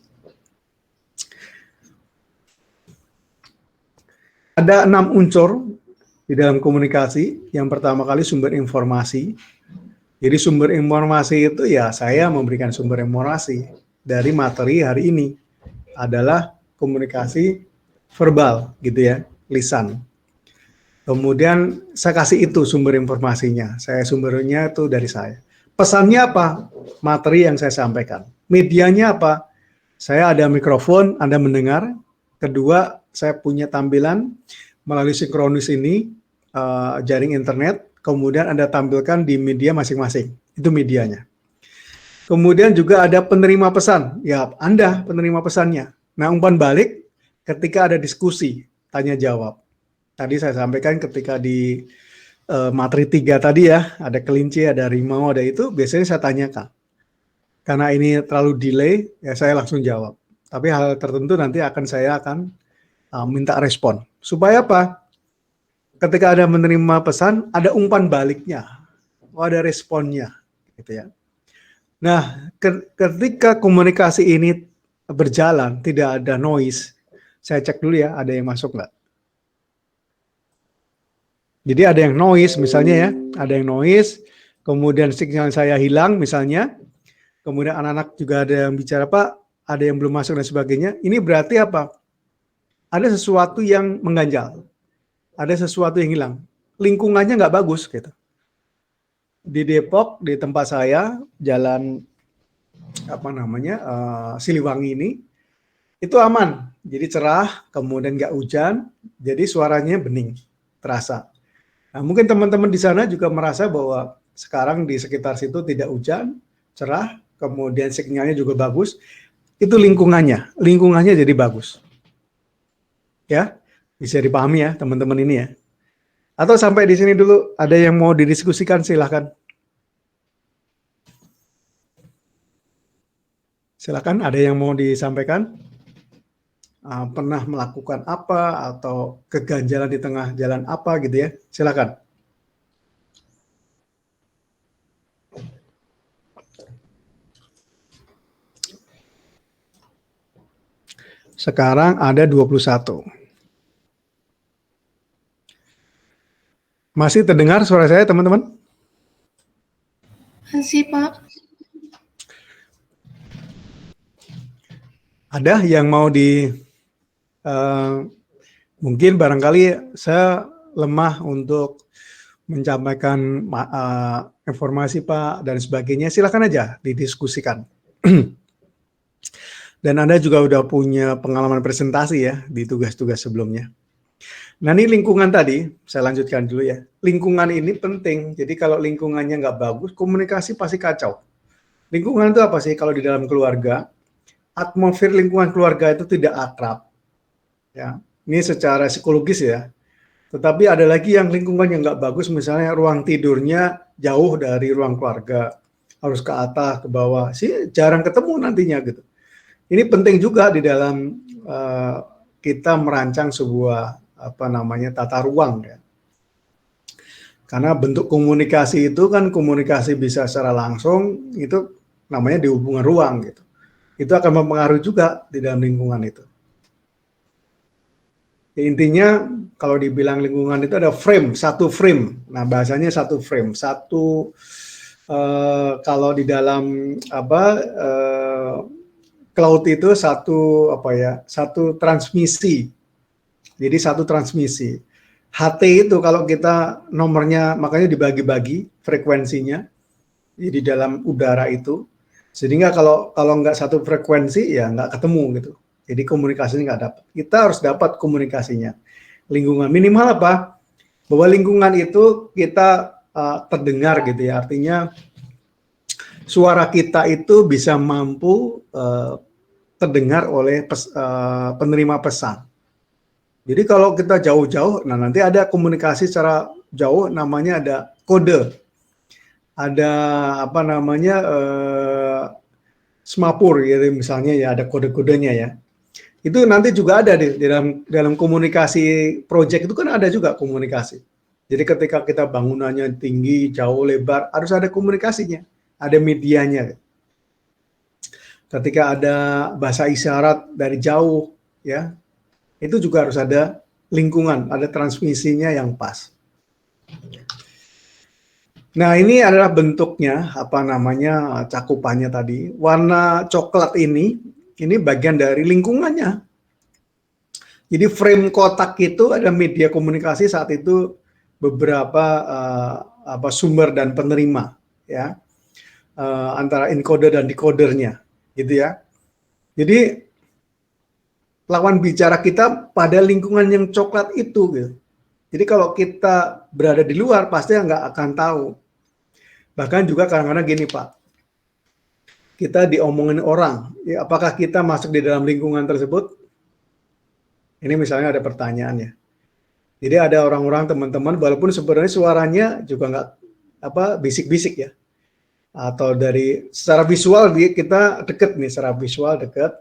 Speaker 1: Ada 6 unsur di dalam komunikasi. Yang pertama kali sumber informasi. Jadi sumber informasi itu ya saya memberikan sumber informasi dari materi hari ini adalah komunikasi verbal gitu ya, lisan. Kemudian saya kasih itu sumber informasinya. Sumbernya itu dari saya. Pesannya apa? Materi yang saya sampaikan. Medianya apa? Saya ada mikrofon, Anda mendengar. Kedua, saya punya tampilan melalui sinkronis ini, jaring internet. Kemudian Anda tampilkan di media masing-masing. Itu medianya. Kemudian juga ada penerima pesan. Ya, Anda penerima pesannya. Nah, umpan balik ketika ada diskusi, tanya jawab. Tadi saya sampaikan ketika di materi 3 tadi ya, ada kelinci, ada harimau, ada itu, biasanya saya tanyakan. Karena ini terlalu delay, ya saya langsung jawab. Tapi hal tertentu nanti saya akan minta respon. Supaya apa? Ketika ada menerima pesan, ada umpan baliknya. Ada responnya. Gitu ya. Nah, ketika komunikasi ini berjalan, tidak ada noise, saya cek dulu ya, ada yang masuk nggak? Jadi ada yang noise misalnya ya, ada yang noise, kemudian sinyal saya hilang misalnya, kemudian anak-anak juga ada yang bicara, Pak, ada yang belum masuk dan sebagainya. Ini berarti apa? Ada sesuatu yang mengganjal, ada sesuatu yang hilang, lingkungannya nggak bagus gitu. Di Depok, di tempat saya, jalan Siliwangi ini, itu aman, jadi cerah, kemudian nggak hujan, jadi suaranya bening, terasa. Nah, mungkin teman-teman di sana juga merasa bahwa sekarang di sekitar situ tidak hujan, cerah, kemudian sinyalnya juga bagus. Itu lingkungannya jadi bagus. Ya, bisa dipahami ya teman-teman ini ya. Atau sampai di sini dulu, ada yang mau didiskusikan silahkan. Silahkan, ada yang mau disampaikan? Pernah melakukan apa atau keganjalan di tengah jalan apa gitu ya, silakan. Sekarang ada 21. Masih terdengar suara saya teman-teman?
Speaker 2: Masih Pak.
Speaker 1: Ada yang mau mungkin barangkali saya lemah untuk menyampaikan informasi Pak dan sebagainya, silakan aja didiskusikan. Dan Anda juga udah punya pengalaman presentasi ya di tugas-tugas sebelumnya. Nah ini lingkungan tadi, saya lanjutkan dulu ya. Lingkungan ini penting, jadi kalau lingkungannya nggak bagus, komunikasi pasti kacau. Lingkungan itu apa sih? Kalau di dalam keluarga, atmosfer lingkungan keluarga itu tidak akrab. Ya, ini secara psikologis ya. Tetapi ada lagi yang lingkungan yang nggak bagus, misalnya ruang tidurnya jauh dari ruang keluarga, harus ke atas, ke bawah, sih jarang ketemu nantinya gitu. Ini penting juga di dalam kita merancang sebuah tata ruang ya. Karena bentuk komunikasi itu kan komunikasi bisa secara langsung, itu namanya di hubungan ruang gitu. itu akan mempengaruhi juga di dalam lingkungan itu. Ya, intinya kalau dibilang lingkungan itu ada frame, satu frame. Nah, bahasanya satu frame, kalau di dalam cloud itu satu transmisi. Jadi satu transmisi. HT itu kalau kita nomornya makanya dibagi-bagi frekuensinya di dalam udara itu, sehingga kalau nggak satu frekuensi ya nggak ketemu gitu. Jadi komunikasinya nggak dapat. Kita harus dapat komunikasinya. Lingkungan minimal apa? Bahwa lingkungan itu kita terdengar gitu ya. Artinya suara kita itu bisa mampu terdengar oleh penerima pesan. Jadi kalau kita jauh-jauh, nah nanti ada komunikasi secara jauh, namanya ada kode, ada semapur, gitu misalnya ya, ada kode-kodenya ya. Itu nanti juga ada di dalam komunikasi project itu kan ada juga komunikasi. Jadi ketika kita bangunannya tinggi, jauh, lebar, harus ada komunikasinya, ada medianya. Ketika ada bahasa isyarat dari jauh, ya, itu juga harus ada lingkungan, ada transmisinya yang pas. Nah, ini adalah bentuknya, cakupannya tadi. Warna coklat ini bagian dari lingkungannya. Jadi frame kotak itu ada media komunikasi saat itu beberapa sumber dan penerima, ya, antara encoder dan decodernya, gitu ya. Jadi lawan bicara kita pada lingkungan yang coklat itu, gitu. Jadi kalau kita berada di luar pasti nggak akan tahu. Bahkan juga kadang-kadang gini Pak, kita diomongin orang, ya, apakah kita masuk di dalam lingkungan tersebut? Ini misalnya ada pertanyaannya. Jadi ada orang-orang teman-teman, walaupun sebenarnya suaranya juga nggak bisik-bisik ya, atau dari secara visual kita deket nih, secara visual deket.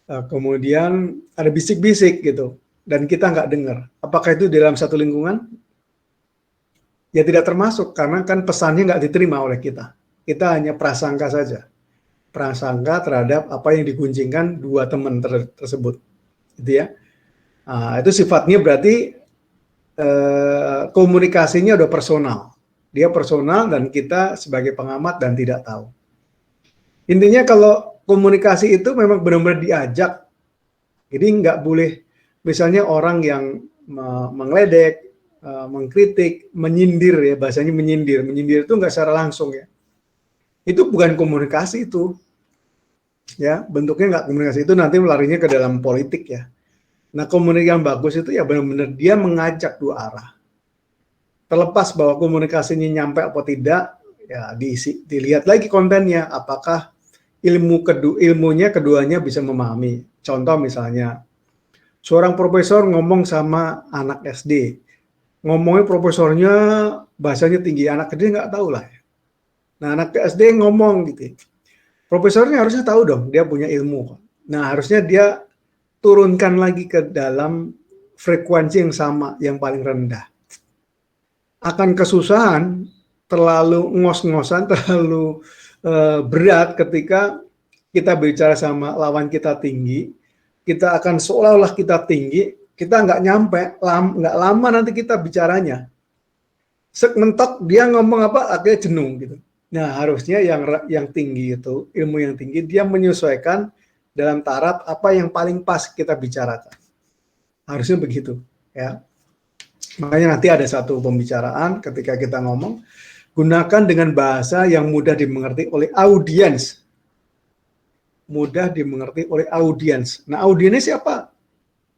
Speaker 1: Kemudian ada bisik-bisik gitu, dan kita nggak dengar. Apakah itu di dalam satu lingkungan? Ya tidak termasuk, karena kan pesannya nggak diterima oleh kita. Kita hanya prasangka saja. Prasangka terhadap apa yang diguncingkan dua teman tersebut. Gitu ya. Nah, itu sifatnya berarti komunikasinya udah personal. Dia personal dan kita sebagai pengamat dan tidak tahu. Intinya kalau komunikasi itu memang benar-benar diajak. Jadi nggak boleh misalnya orang yang mengledek, mengkritik, menyindir ya, bahasanya menyindir. Menyindir itu nggak secara langsung ya. Itu bukan komunikasi itu. Ya, bentuknya nggak komunikasi, itu nanti larinya ke dalam politik ya. Nah, komunikasi yang bagus itu ya benar-benar dia mengajak dua arah. Terlepas bahwa komunikasinya nyampe apa tidak, ya dilihat lagi kontennya, apakah ilmunya keduanya bisa memahami. Contoh misalnya, seorang profesor ngomong sama anak SD, ngomongnya profesornya bahasanya tinggi, anak SD nggak tahu lah. Nah, anak SD ngomong gitu, profesornya harusnya tahu dong, dia punya ilmu. Nah, harusnya dia turunkan lagi ke dalam frekuensi yang sama, yang paling rendah. Akan kesusahan, terlalu ngos-ngosan, terlalu berat ketika kita bicara sama lawan kita tinggi, kita akan seolah-olah kita tinggi, kita nggak nyampe, nggak lama nanti kita bicaranya. Mentok dia ngomong apa, akhirnya jenuh gitu. Nah, harusnya yang tinggi itu, ilmu yang tinggi, dia menyesuaikan dalam taraf apa yang paling pas kita bicarakan. Harusnya begitu, ya. Makanya nanti ada satu pembicaraan ketika kita ngomong, gunakan dengan bahasa yang mudah dimengerti oleh audiens. Mudah dimengerti oleh audiens. Nah, audiensnya siapa?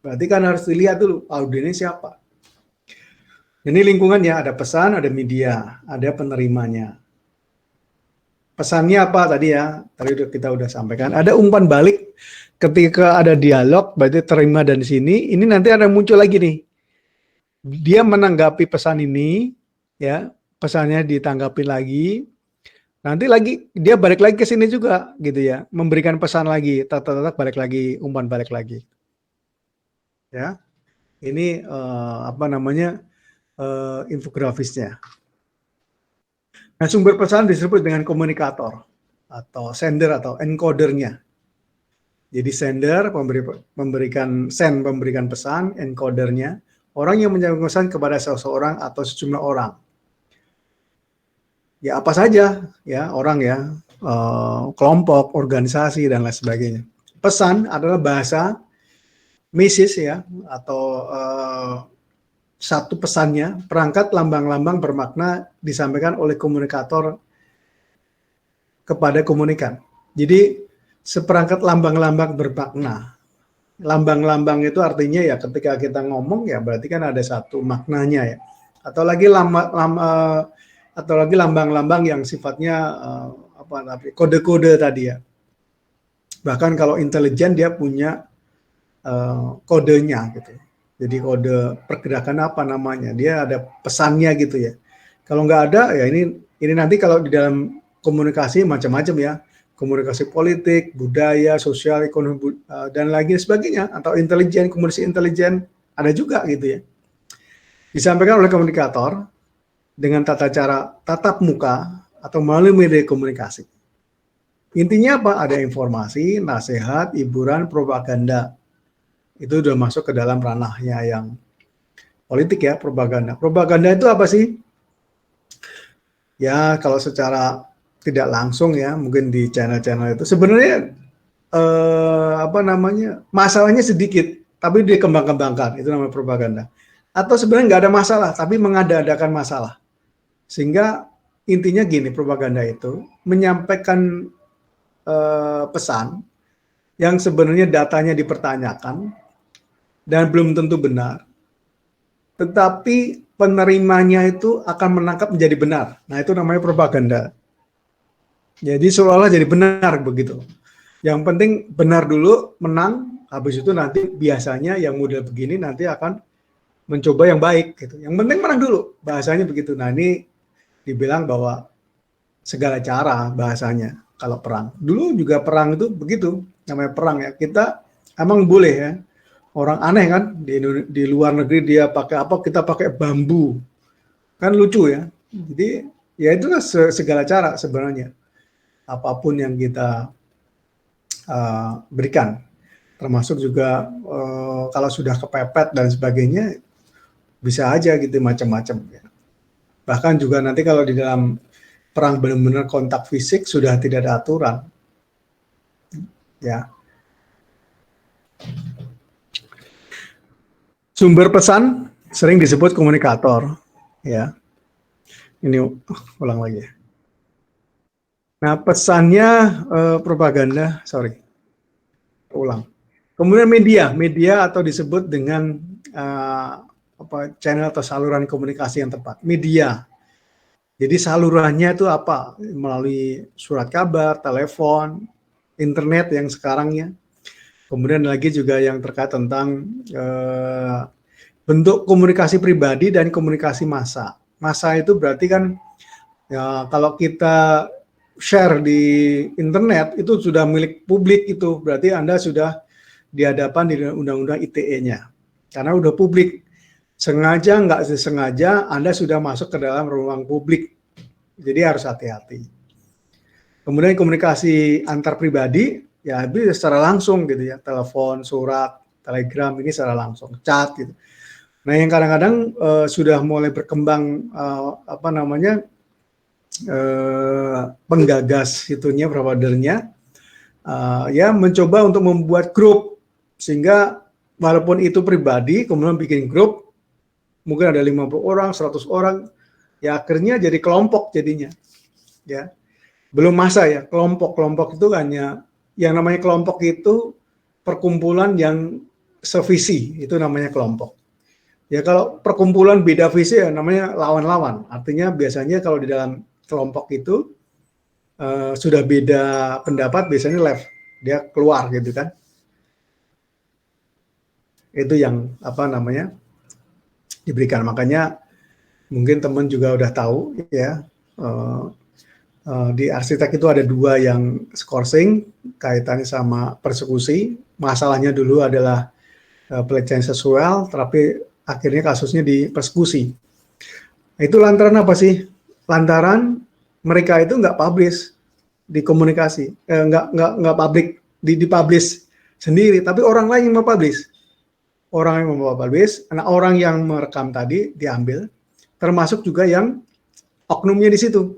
Speaker 1: Berarti kan harus dilihat dulu, audiensnya siapa. Ini lingkungannya, ada pesan, ada media, ada penerimanya. Pesannya apa tadi ya? Tadi kita udah sampaikan. Ada umpan balik ketika ada dialog, berarti terima dan sini. Ini nanti ada muncul lagi nih. Dia menanggapi pesan ini, ya, pesannya ditanggapi lagi. Nanti lagi dia balik lagi ke sini juga, gitu ya, memberikan pesan lagi, tak balik lagi, umpan balik lagi. Ya, ini infografisnya. Nah, sumber pesan disebut dengan komunikator atau sender atau encodernya. Jadi sender memberikan pesan, encodernya orang yang menyampaikan pesan kepada seseorang atau sejumlah orang. Ya apa saja ya orang ya, kelompok, organisasi dan lain sebagainya. Pesan adalah bahasa message ya, atau satu pesannya, perangkat lambang-lambang bermakna disampaikan oleh komunikator kepada komunikan. Jadi seperangkat lambang-lambang bermakna. Lambang-lambang itu artinya ya ketika kita ngomong ya berarti kan ada satu maknanya ya. Atau lagi lambang-lambang yang sifatnya kode-kode tadi ya. Bahkan kalau intelijen dia punya kodenya gitu. Jadi kode pergerakan apa namanya? Dia ada pesannya gitu ya. Kalau nggak ada ya ini nanti kalau di dalam komunikasi macam-macam ya. Komunikasi politik, budaya, sosial, ekonomi, dan lagi sebagainya, atau intelijen, komunikasi intelijen, ada juga gitu ya. Disampaikan oleh komunikator dengan tata cara tatap muka atau melalui media komunikasi. Intinya apa? Ada informasi, nasihat, hiburan, propaganda. Itu sudah masuk ke dalam ranahnya yang politik ya, propaganda. Propaganda itu apa sih? Ya, kalau secara tidak langsung ya, mungkin di channel-channel itu sebenarnya masalahnya sedikit, tapi dikembang-kembangkan, itu namanya propaganda. Atau sebenarnya nggak ada masalah, tapi mengada-adakan masalah. Sehingga intinya gini, propaganda itu menyampaikan pesan yang sebenarnya datanya dipertanyakan dan belum tentu benar, tetapi penerimanya itu akan menangkap menjadi benar. Nah itu namanya propaganda. Jadi seolah-olah jadi benar begitu. Yang penting benar dulu, menang, habis itu nanti biasanya yang model begini nanti akan mencoba yang baik gitu. Yang penting menang dulu, bahasanya begitu. Nah ini dibilang bahwa segala cara bahasanya kalau perang. Dulu juga perang itu begitu, namanya perang ya. Kita emang boleh ya, orang aneh kan, di luar negeri dia pakai apa, kita pakai bambu. Kan lucu ya. Jadi ya itulah segala cara sebenarnya. Apapun yang kita berikan, termasuk juga kalau sudah kepepet dan sebagainya, bisa aja gitu macam-macam. Ya. Bahkan juga nanti kalau di dalam perang benar-benar kontak fisik sudah tidak ada aturan, ya. Sumber pesan sering disebut komunikator, ya. Ini ulang lagi ya. Nah, pesannya propaganda, ulang. Kemudian media atau disebut dengan channel atau saluran komunikasi yang tepat. Media. Jadi salurannya itu apa? Melalui surat kabar, telepon, internet yang sekarangnya. Kemudian lagi juga yang terkait tentang bentuk komunikasi pribadi dan komunikasi massa. Massa itu berarti kan ya kalau kita share di internet itu sudah milik publik, itu berarti Anda sudah di hadapan di undang-undang ITE-nya karena udah publik. Sengaja nggak sengaja Anda sudah masuk ke dalam ruang publik, jadi harus hati-hati. Kemudian komunikasi antar pribadi ya bisa secara langsung gitu ya, telepon, surat, telegram, ini secara langsung, chat gitu. Nah yang kadang-kadang sudah mulai berkembang penggagas itunya, providernya ya mencoba untuk membuat grup, sehingga walaupun itu pribadi kemudian bikin grup, mungkin ada 50 orang, 100 orang, ya akhirnya jadi kelompok jadinya, ya. Belum masa ya, kelompok itu hanya, yang namanya kelompok itu perkumpulan yang sevisi, itu namanya kelompok. Ya kalau perkumpulan beda visi ya namanya lawan-lawan, artinya biasanya kalau di dalam kelompok itu sudah beda pendapat, biasanya left, dia keluar gitu kan. Itu yang diberikan. Makanya mungkin teman juga udah tahu ya, di arsitek itu ada 2 yang skorsing kaitannya sama persekusi. Masalahnya dulu adalah pelecehan seksual, tapi akhirnya kasusnya di persekusi. Itu lantaran apa sih? Lantaran mereka itu nggak publish di komunikasi, nggak publik, dipublish sendiri, tapi orang lain yang mempublish. Orang yang mempublish, nah orang yang merekam tadi diambil, termasuk juga yang oknumnya di situ,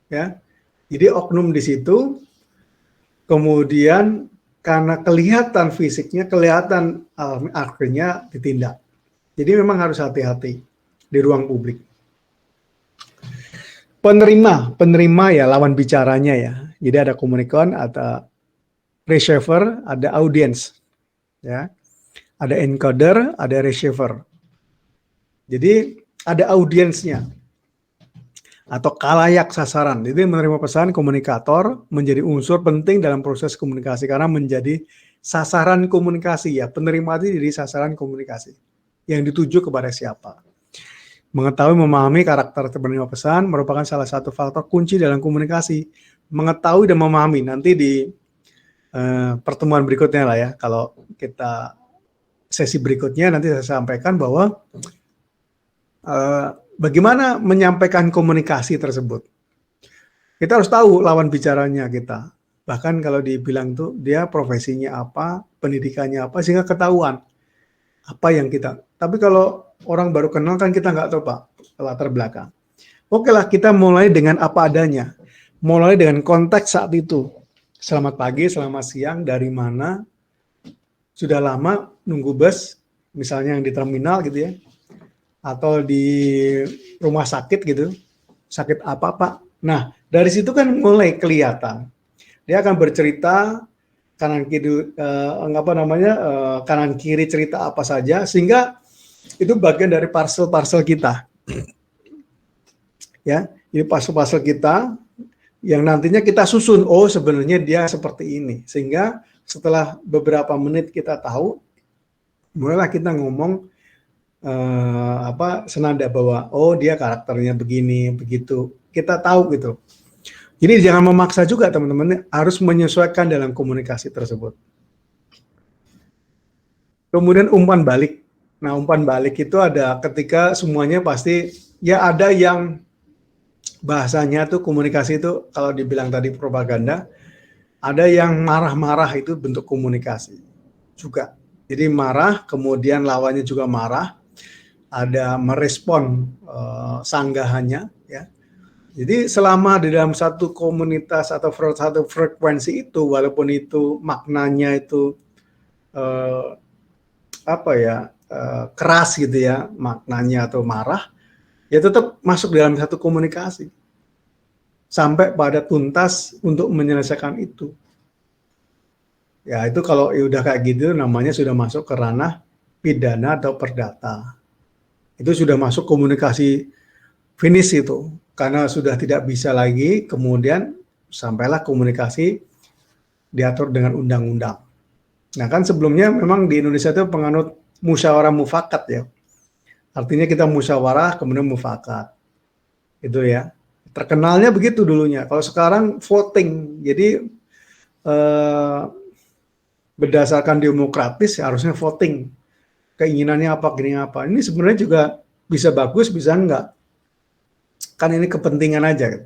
Speaker 1: ya. Jadi oknum di situ, kemudian karena kelihatan fisiknya, kelihatan akhirnya ditindak. Jadi memang harus hati-hati di ruang publik. Penerima ya lawan bicaranya ya. Jadi ada komunikon, ada receiver, ada audience, ya. Ada encoder, ada receiver. Jadi ada audiensnya atau khalayak sasaran. Jadi menerima pesan komunikator menjadi unsur penting dalam proses komunikasi karena menjadi sasaran komunikasi ya. Penerima itu jadi sasaran komunikasi yang dituju kepada siapa. Mengetahui memahami karakter penerima pesan merupakan salah satu faktor kunci dalam komunikasi. Mengetahui dan memahami, nanti di pertemuan berikutnya lah ya, kalau kita sesi berikutnya nanti saya sampaikan bahwa bagaimana menyampaikan komunikasi tersebut. Kita harus tahu lawan bicaranya kita. Bahkan kalau dibilang tuh dia profesinya apa, pendidikannya apa, sehingga ketahuan apa yang kita. Tapi kalau orang baru kenal kan kita nggak tahu Pak latar belakang. Oke lah, kita mulai dengan apa adanya. Mulai dengan konteks saat itu. Selamat pagi, selamat siang, dari mana, sudah lama nunggu bus, misalnya yang di terminal gitu ya, atau di rumah sakit gitu, sakit apa Pak. Nah, dari situ kan mulai kelihatan. Dia akan bercerita kanan kiri kanan kiri cerita apa saja, sehingga itu bagian dari parcel-parcel kita. Ya, ini parcel-parcel kita yang nantinya kita susun, oh sebenarnya dia seperti ini. Sehingga setelah beberapa menit kita tahu, mulailah kita ngomong senada bahwa oh dia karakternya begini, begitu. Kita tahu gitu. Jadi jangan memaksa juga teman-teman, harus menyesuaikan dalam komunikasi tersebut. Kemudian umpan balik. Nah, umpan balik itu ada ketika semuanya pasti, ya ada yang bahasanya tuh komunikasi itu kalau dibilang tadi propaganda, ada yang marah-marah itu bentuk komunikasi juga. Jadi marah, kemudian lawannya juga marah, ada merespon sanggahannya, ya. Jadi selama di dalam satu komunitas atau satu frekuensi itu, walaupun itu maknanya itu keras gitu ya, maknanya atau marah, ya tetap masuk dalam satu komunikasi sampai pada tuntas untuk menyelesaikan itu. Ya itu kalau udah kayak gitu namanya sudah masuk ke ranah pidana atau perdata. Itu sudah masuk komunikasi finish itu. Karena sudah tidak bisa lagi, kemudian sampailah komunikasi diatur dengan undang-undang. Nah kan sebelumnya memang di Indonesia itu penganut musyawarah mufakat ya. Artinya kita musyawarah kemudian mufakat. Itu ya. Terkenalnya begitu dulunya. Kalau sekarang voting. Jadi berdasarkan demokratis harusnya voting. Keinginannya apa, gini apa. Ini sebenarnya juga bisa bagus, bisa enggak. Kan ini kepentingan aja.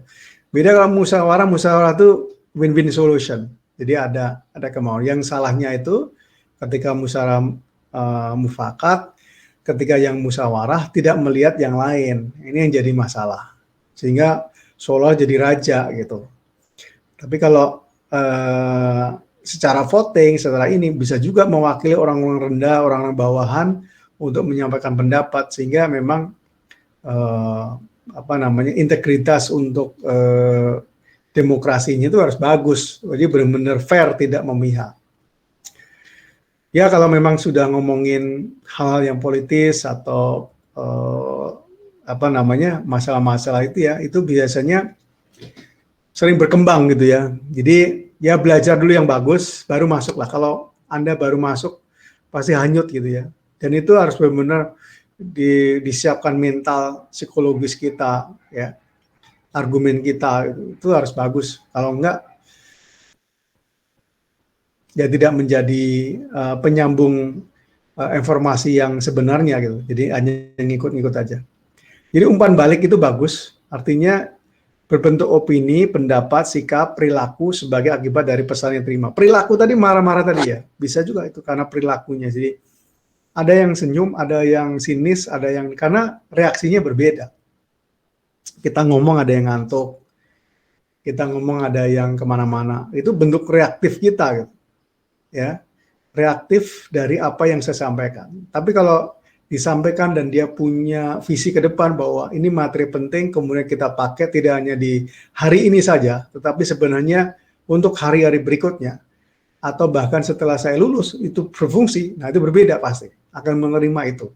Speaker 1: Beda kalau musyawarah itu win-win solution. Jadi ada kemauan. Yang salahnya itu ketika musyawarah mufakat, ketika yang musyawarah tidak melihat yang lain. Ini yang jadi masalah. Sehingga seolah jadi raja gitu. Tapi kalau secara voting, secara ini bisa juga mewakili orang-orang rendah, orang-orang bawahan untuk menyampaikan pendapat, sehingga memang integritas untuk demokrasinya itu harus bagus. Jadi benar-benar fair, tidak memihak. Ya kalau memang sudah ngomongin hal yang politis atau masalah-masalah itu ya, itu biasanya sering berkembang gitu ya. Jadi ya belajar dulu yang bagus, baru masuk lah. Kalau Anda baru masuk pasti hanyut gitu ya. Dan itu harus benar-benar disiapkan mental, psikologis kita, ya, argumen kita itu harus bagus. Kalau enggak, ya tidak menjadi penyambung informasi yang sebenarnya gitu. Jadi hanya ngikut-ngikut aja. Jadi umpan balik itu bagus, artinya berbentuk opini, pendapat, sikap, perilaku sebagai akibat dari pesan yang terima. Perilaku tadi marah-marah tadi ya, bisa juga itu karena perilakunya. Jadi ada yang senyum, ada yang sinis, ada yang karena reaksinya berbeda. Kita ngomong ada yang ngantuk, kita ngomong ada yang kemana-mana. Itu bentuk reaktif kita, gitu. Ya, reaktif dari apa yang saya sampaikan. Tapi kalau disampaikan dan dia punya visi ke depan bahwa ini materi penting, kemudian kita pakai tidak hanya di hari ini saja, tetapi sebenarnya untuk hari-hari berikutnya, atau bahkan setelah saya lulus, itu berfungsi, nah itu berbeda pasti, akan menerima itu.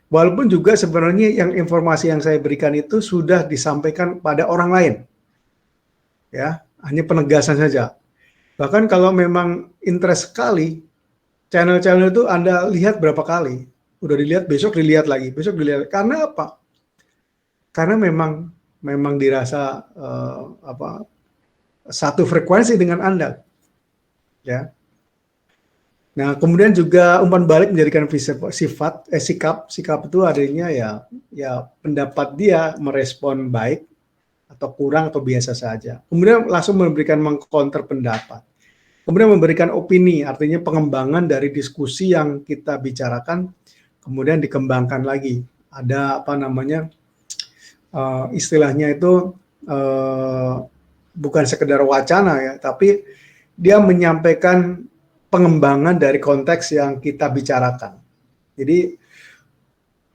Speaker 1: Walaupun juga sebenarnya yang informasi yang saya berikan itu sudah disampaikan pada orang lain, ya, hanya penegasan saja. Bahkan kalau memang interest sekali, channel-channel itu Anda lihat berapa kali, udah dilihat, besok dilihat lagi, besok dilihat. Karena apa? Karena memang dirasa satu frekuensi dengan Anda, ya. Nah, kemudian juga umpan balik menjadikan sikap itu adanya ya pendapat dia merespon baik atau kurang atau biasa saja. Kemudian langsung mengcounter pendapat. Kemudian memberikan opini, artinya pengembangan dari diskusi yang kita bicarakan, kemudian dikembangkan lagi. Ada apa namanya, istilahnya itu bukan sekedar wacana ya, tapi dia menyampaikan pengembangan dari konteks yang kita bicarakan. Jadi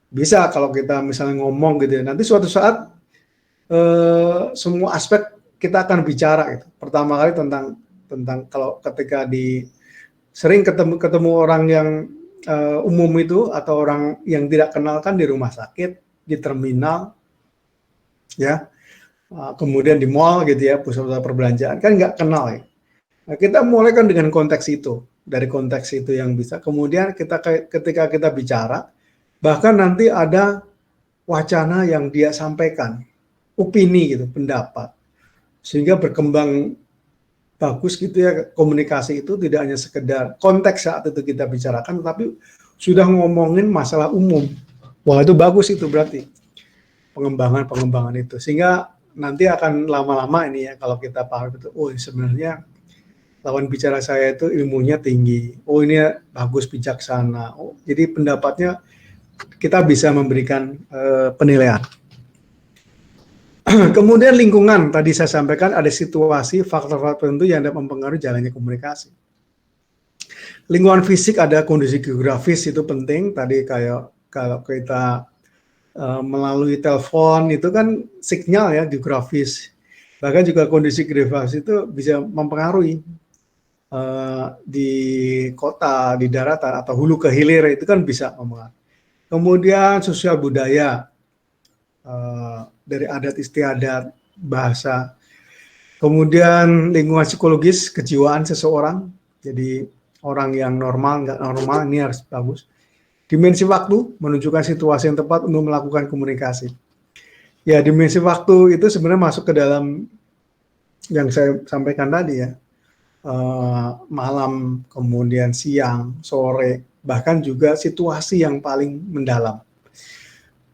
Speaker 1: bisa kalau kita misalnya ngomong gitu ya, nanti suatu saat semua aspek kita akan bicara gitu. Pertama kali tentang kalau ketika sering ketemu orang yang umum itu atau orang yang tidak kenal kan di rumah sakit, di terminal, ya, kemudian di mall gitu ya, pusat perbelanjaan kan nggak kenal ya. Nah, kita mulai kan dengan konteks itu, dari konteks itu yang bisa. Kemudian ketika kita bicara, bahkan nanti ada wacana yang dia sampaikan, opini gitu, pendapat, sehingga berkembang bagus gitu ya. Komunikasi itu tidak hanya sekedar konteks saat itu kita bicarakan, tapi sudah ngomongin masalah umum. Wah, itu bagus itu berarti pengembangan itu, sehingga nanti akan lama-lama ini ya kalau kita paham itu, oh sebenarnya lawan bicara saya itu ilmunya tinggi, oh ini bagus, bijaksana, oh jadi pendapatnya kita bisa memberikan penilaian. Kemudian lingkungan, tadi saya sampaikan ada situasi, faktor-faktor tertentu yang dapat mempengaruhi jalannya komunikasi. Lingkungan fisik, ada kondisi geografis, itu penting. Tadi kayak kalau kita melalui telepon itu kan sinyal ya, geografis. Bahkan juga kondisi geografis itu bisa mempengaruhi di kota, di daratan, atau hulu ke hilir, itu kan bisa mempengaruhi. Kemudian sosial budaya, dari adat istiadat, bahasa. Kemudian lingkungan psikologis, kejiwaan seseorang, jadi orang yang normal, nggak normal, ini harus bagus. Dimensi waktu, menunjukkan situasi yang tepat untuk melakukan komunikasi. Ya, dimensi waktu itu sebenarnya masuk ke dalam yang saya sampaikan tadi ya, malam, kemudian siang, sore, bahkan juga situasi yang paling mendalam.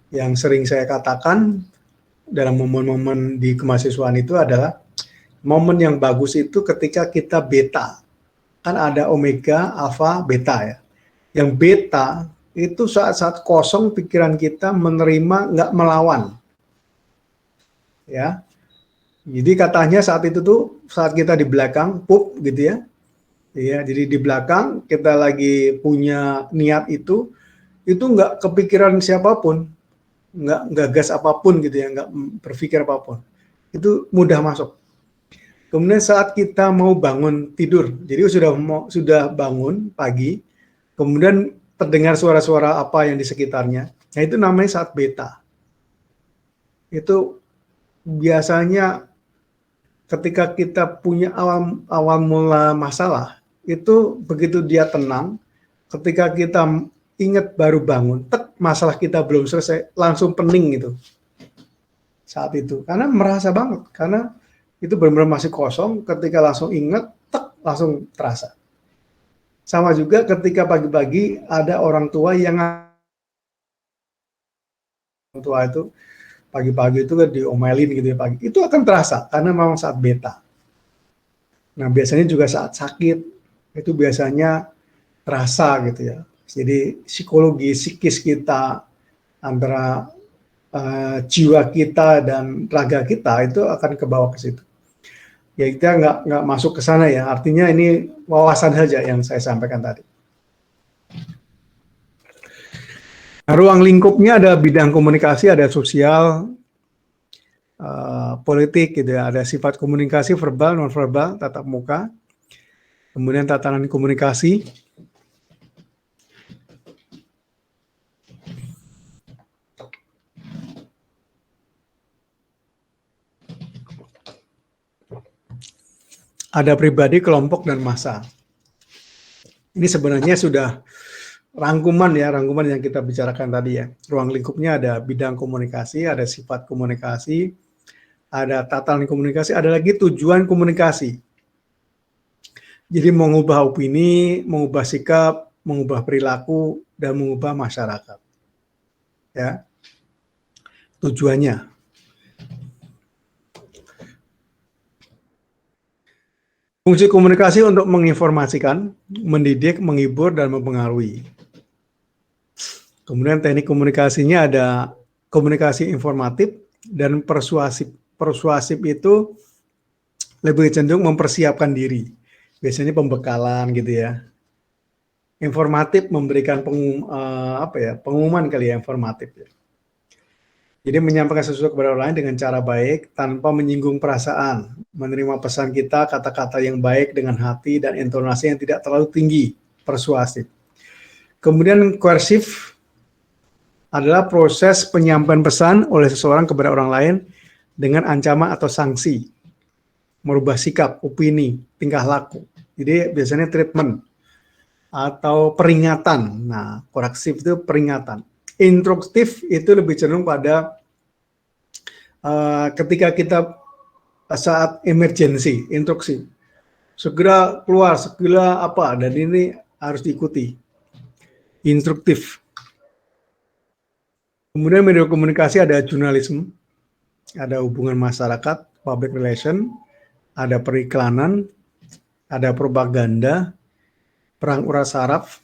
Speaker 1: Yang sering saya katakan dalam momen-momen di kemahasiswaan itu adalah momen yang bagus itu ketika kita beta. Kan ada omega, alfa, beta ya. Yang beta itu saat-saat kosong pikiran kita menerima, nggak melawan. Ya. Jadi katanya saat itu tuh saat kita di belakang, pup gitu ya. Ya, jadi di belakang kita lagi punya niat itu nggak kepikiran siapapun, nggak gas apapun gitu ya, nggak berpikir apapun. Itu mudah masuk. Kemudian saat kita mau bangun tidur, jadi sudah bangun pagi, kemudian terdengar suara-suara apa yang di sekitarnya, nah itu namanya saat beta. Itu biasanya ketika kita punya awal mula masalah, itu begitu dia tenang, ketika kita ingat baru bangun, masalah kita belum selesai, langsung pening gitu saat itu, karena merasa banget, karena itu benar-benar masih kosong, ketika langsung ingat, langsung terasa. Sama juga ketika pagi-pagi ada orang tua yang itu pagi-pagi itu kan diomelin gitu ya pagi, itu akan terasa karena memang saat beta. Nah biasanya juga saat sakit itu biasanya terasa gitu ya. Jadi psikologi psikis kita antara jiwa kita dan raga kita itu akan ke bawah ke situ. Ya kita nggak masuk ke sana ya. Artinya ini wawasan saja yang saya sampaikan tadi. Nah, ruang lingkupnya ada bidang komunikasi, ada sosial, politik gitu ya. Ada sifat komunikasi verbal, non verbal, tatap muka. Kemudian tatanan komunikasi. Ada pribadi, kelompok, dan massa. Ini sebenarnya sudah rangkuman yang kita bicarakan tadi ya. Ruang lingkupnya ada bidang komunikasi, ada sifat komunikasi, ada tatanan komunikasi, ada lagi tujuan komunikasi. Jadi mengubah opini, mengubah sikap, mengubah perilaku, dan mengubah masyarakat. Ya, tujuannya. Fungsi komunikasi untuk menginformasikan, mendidik, menghibur, dan mempengaruhi. Kemudian teknik komunikasinya ada komunikasi informatif dan persuasif. Persuasif itu lebih cenderung mempersiapkan diri. Biasanya pembekalan gitu ya. Informatif memberikan pengumuman kali ya, informatif. Jadi menyampaikan sesuatu kepada orang lain dengan cara baik tanpa menyinggung perasaan, menerima pesan kita, kata-kata yang baik dengan hati dan intonasi yang tidak terlalu tinggi, persuasif. Kemudian koersif adalah proses penyampaian pesan oleh seseorang kepada orang lain dengan ancaman atau sanksi, merubah sikap, opini, tingkah laku. Jadi biasanya treatment atau peringatan. Nah, koreksif itu peringatan. Instruktif itu lebih cenderung pada ketika kita saat emergency, instruksi. Segera keluar, segera apa, dan ini harus diikuti. Instruktif. Kemudian media komunikasi ada jurnalisme, ada hubungan masyarakat, public relation, ada periklanan, ada propaganda, perang urat saraf,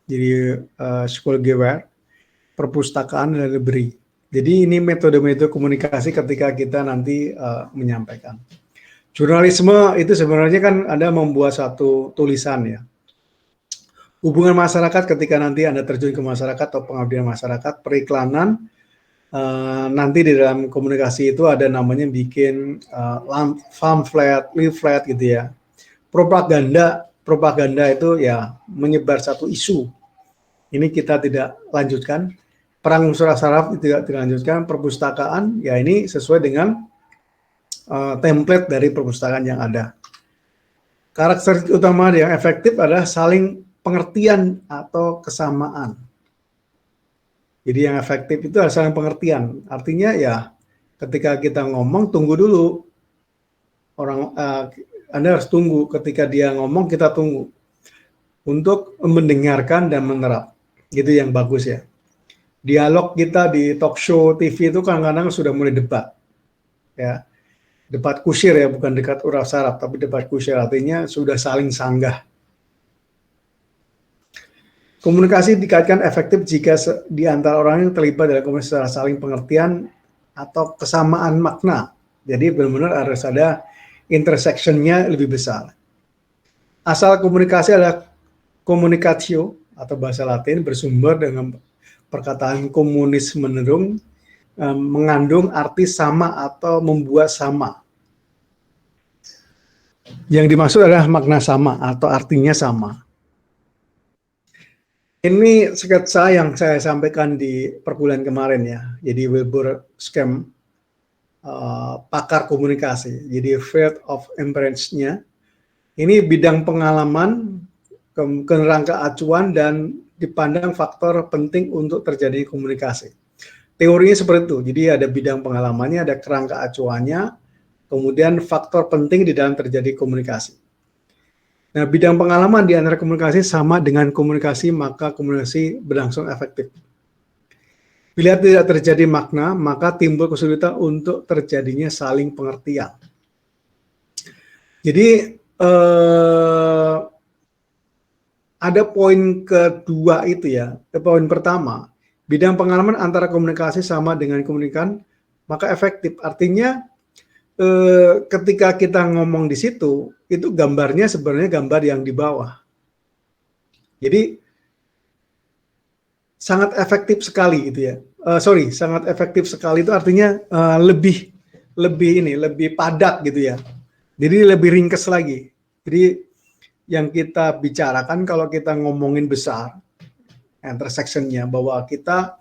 Speaker 1: jadi psikologi aware, perpustakaan, dan library. Jadi ini metode-metode komunikasi ketika kita nanti menyampaikan. Jurnalisme itu sebenarnya kan Anda membuat satu tulisan ya. Hubungan masyarakat ketika nanti Anda terjun ke masyarakat atau pengabdian masyarakat, periklanan, nanti di dalam komunikasi itu ada namanya bikin pamflet, leaflet gitu ya. Propaganda itu ya menyebar satu isu. Ini kita tidak lanjutkan. Perang urat saraf tidak dilanjutkan. Perpustakaan ya ini sesuai dengan template dari perpustakaan yang ada. Karakteristik utama yang efektif adalah saling pengertian atau kesamaan. Jadi yang efektif itu adalah saling pengertian. Artinya ya ketika kita ngomong tunggu dulu. Anda harus tunggu, ketika dia ngomong kita tunggu untuk mendengarkan dan menerap. Gitu yang bagus ya. Dialog kita di talk show TV itu kadang-kadang sudah mulai debat. Ya. Debat kusir ya, bukan debat urat saraf, tapi debat kusir artinya sudah saling sanggah. Komunikasi dikaitkan efektif jika di antara orang yang terlibat dalam komunikasi secara saling pengertian atau kesamaan makna. Jadi benar-benar harus ada intersection-nya lebih besar. Asal komunikasi adalah communicatio atau bahasa Latin bersumber dengan perkataan komunis menurung, mengandung arti sama atau membuat sama. Yang dimaksud adalah makna sama atau artinya sama. Ini sketsa yang saya sampaikan di perkuliahan kemarin ya. Jadi Wilbur Scham, pakar komunikasi. Jadi field of inference-nya. Ini bidang pengalaman, kerangka acuan, dan dipandang faktor penting untuk terjadi komunikasi. Teorinya seperti itu. Jadi ada bidang pengalamannya, ada kerangka acuannya, kemudian faktor penting di dalam terjadi komunikasi. Nah, bidang pengalaman di antara komunikasi sama dengan komunikasi, maka komunikasi berlangsung efektif. Bila tidak terjadi makna, maka timbul kesulitan untuk terjadinya saling pengertian. Jadi ada poin kedua itu ya, poin pertama, bidang pengalaman antara komunikasi sama dengan komunikan, maka efektif. Artinya ketika kita ngomong di situ, itu gambarnya sebenarnya gambar yang di bawah. Jadi sangat efektif sekali itu ya. Sangat efektif sekali itu artinya lebih padat gitu ya. Jadi lebih ringkes lagi. Jadi yang kita bicarakan kalau kita ngomongin besar, intersection-nya bahwa kita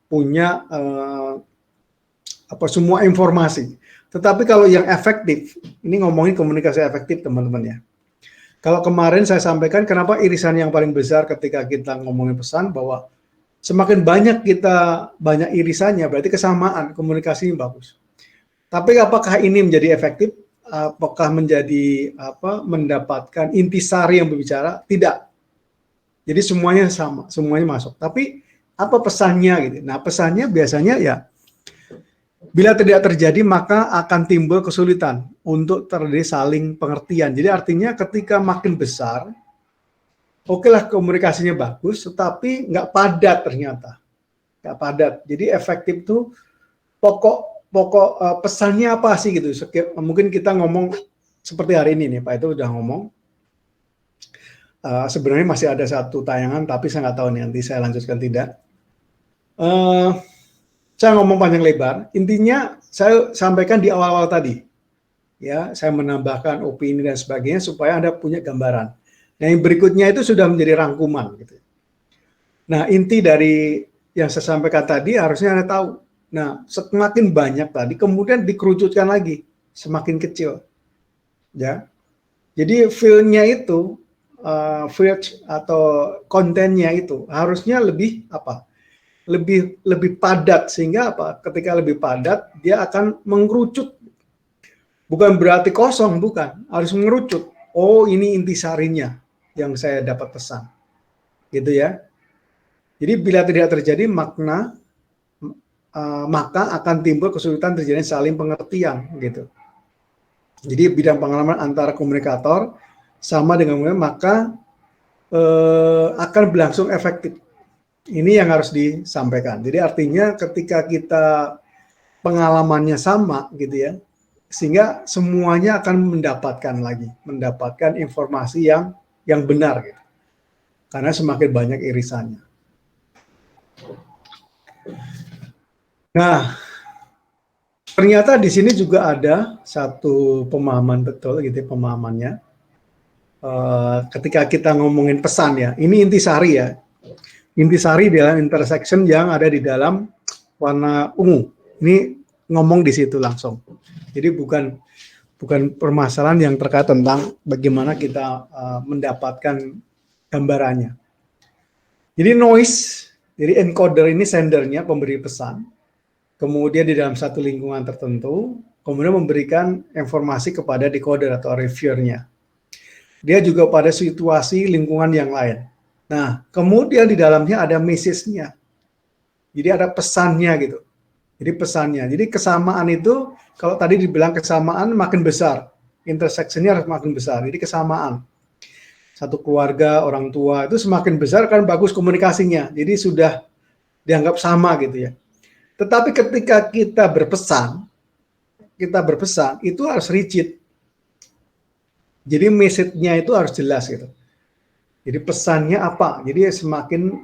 Speaker 1: punya semua informasi. Tetapi kalau yang efektif, ini ngomongin komunikasi efektif teman-teman ya. Kalau kemarin saya sampaikan kenapa irisan yang paling besar ketika kita ngomongin pesan bahwa semakin banyak irisannya berarti kesamaan komunikasinya bagus. Tapi apakah ini menjadi efektif? Apakah menjadi mendapatkan intisari yang berbicara? Tidak. Jadi semuanya sama, semuanya masuk. Tapi apa pesannya gitu? Nah, pesannya biasanya ya bila tidak terjadi maka akan timbul kesulitan untuk terjadi saling pengertian. Jadi artinya ketika makin besar, oke lah komunikasinya bagus, tetapi nggak padat ternyata. Nggak padat. Jadi efektif tuh pokok pesannya apa sih gitu. Mungkin kita ngomong seperti hari ini nih, Pak itu udah ngomong. Sebenarnya masih ada satu tayangan, tapi saya nggak tahu nih nanti saya lanjutkan tidak. Saya ngomong panjang lebar, intinya saya sampaikan di awal-awal tadi. Ya, saya menambahkan opini dan sebagainya supaya Anda punya gambaran. Nah, yang berikutnya itu sudah menjadi rangkuman gitu. Nah, inti dari yang saya sampaikan tadi harusnya Anda tahu. Nah, semakin banyak tadi kemudian dikerucutkan lagi, semakin kecil. Ya. Jadi feel-nya itu atau kontennya itu harusnya lebih lebih padat sehingga ketika lebih padat dia akan mengerucut, bukan berarti kosong, bukan, harus mengerucut. Oh, ini intisarinya yang saya dapat pesan gitu ya. Jadi bila tidak terjadi makna, maka akan timbul kesulitan terjadi saling pengertian gitu. Jadi bidang pengalaman antara komunikator sama dengan maka akan berlangsung efektif. Ini yang harus disampaikan. Jadi artinya ketika kita pengalamannya sama gitu ya, sehingga semuanya akan mendapatkan informasi yang benar gitu. Karena semakin banyak irisannya. Nah, ternyata di sini juga ada satu pemahaman betul gitu ya, pemahamannya. Ketika kita ngomongin pesan ya, ini intisari ya. Intisari dalam intersection yang ada di dalam warna ungu. Ini ngomong di situ langsung. Jadi bukan permasalahan yang terkait tentang bagaimana kita mendapatkan gambarannya. Jadi noise, jadi encoder ini sendernya, pemberi pesan. Kemudian di dalam satu lingkungan tertentu, kemudian memberikan informasi kepada decoder atau reviewernya. Dia juga pada situasi lingkungan yang lain. Nah, kemudian di dalamnya ada message-nya. Jadi ada pesannya gitu. Jadi pesannya. Jadi kesamaan itu, kalau tadi dibilang kesamaan makin besar. Intersection-nya harus makin besar. Jadi kesamaan. Satu keluarga, orang tua, itu semakin besar kan bagus komunikasinya. Jadi sudah dianggap sama gitu ya. Tetapi ketika kita berpesan, itu harus rigid. Jadi message-nya itu harus jelas gitu. Jadi pesannya apa? Jadi semakin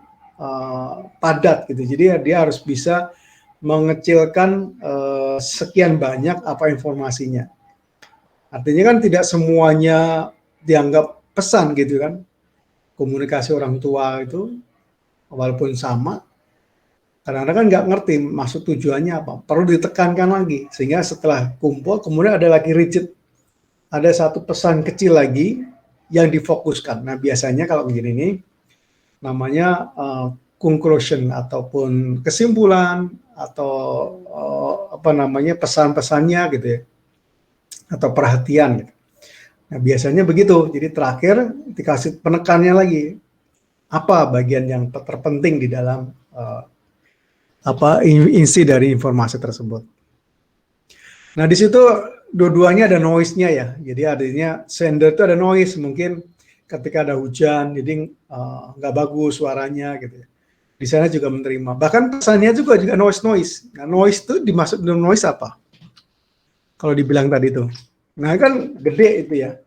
Speaker 1: padat gitu. Jadi dia harus bisa mengecilkan sekian banyak apa informasinya. Artinya kan tidak semuanya dianggap pesan gitu kan. Komunikasi orang tua itu walaupun sama, kadang-kadang kan nggak ngerti maksud tujuannya apa. Perlu ditekankan lagi sehingga setelah kumpul kemudian ada lagi rigid. Ada satu pesan kecil lagi yang difokuskan. Nah, biasanya kalau begini ini namanya conclusion ataupun kesimpulan atau pesan-pesannya gitu ya. Atau perhatian gitu. Nah, biasanya begitu. Jadi terakhir dikasih penekannya lagi. Apa bagian yang terpenting di dalam isi dari informasi tersebut. Nah, di situ dua-duanya ada noise-nya ya. Jadi artinya sender itu ada noise, mungkin ketika ada hujan, jadi nggak bagus suaranya gitu ya. Di sana juga menerima. Bahkan pesannya juga noise. Nah, noise itu dimaksud dengan noise apa? Kalau dibilang tadi itu. Nah, kan gede itu ya.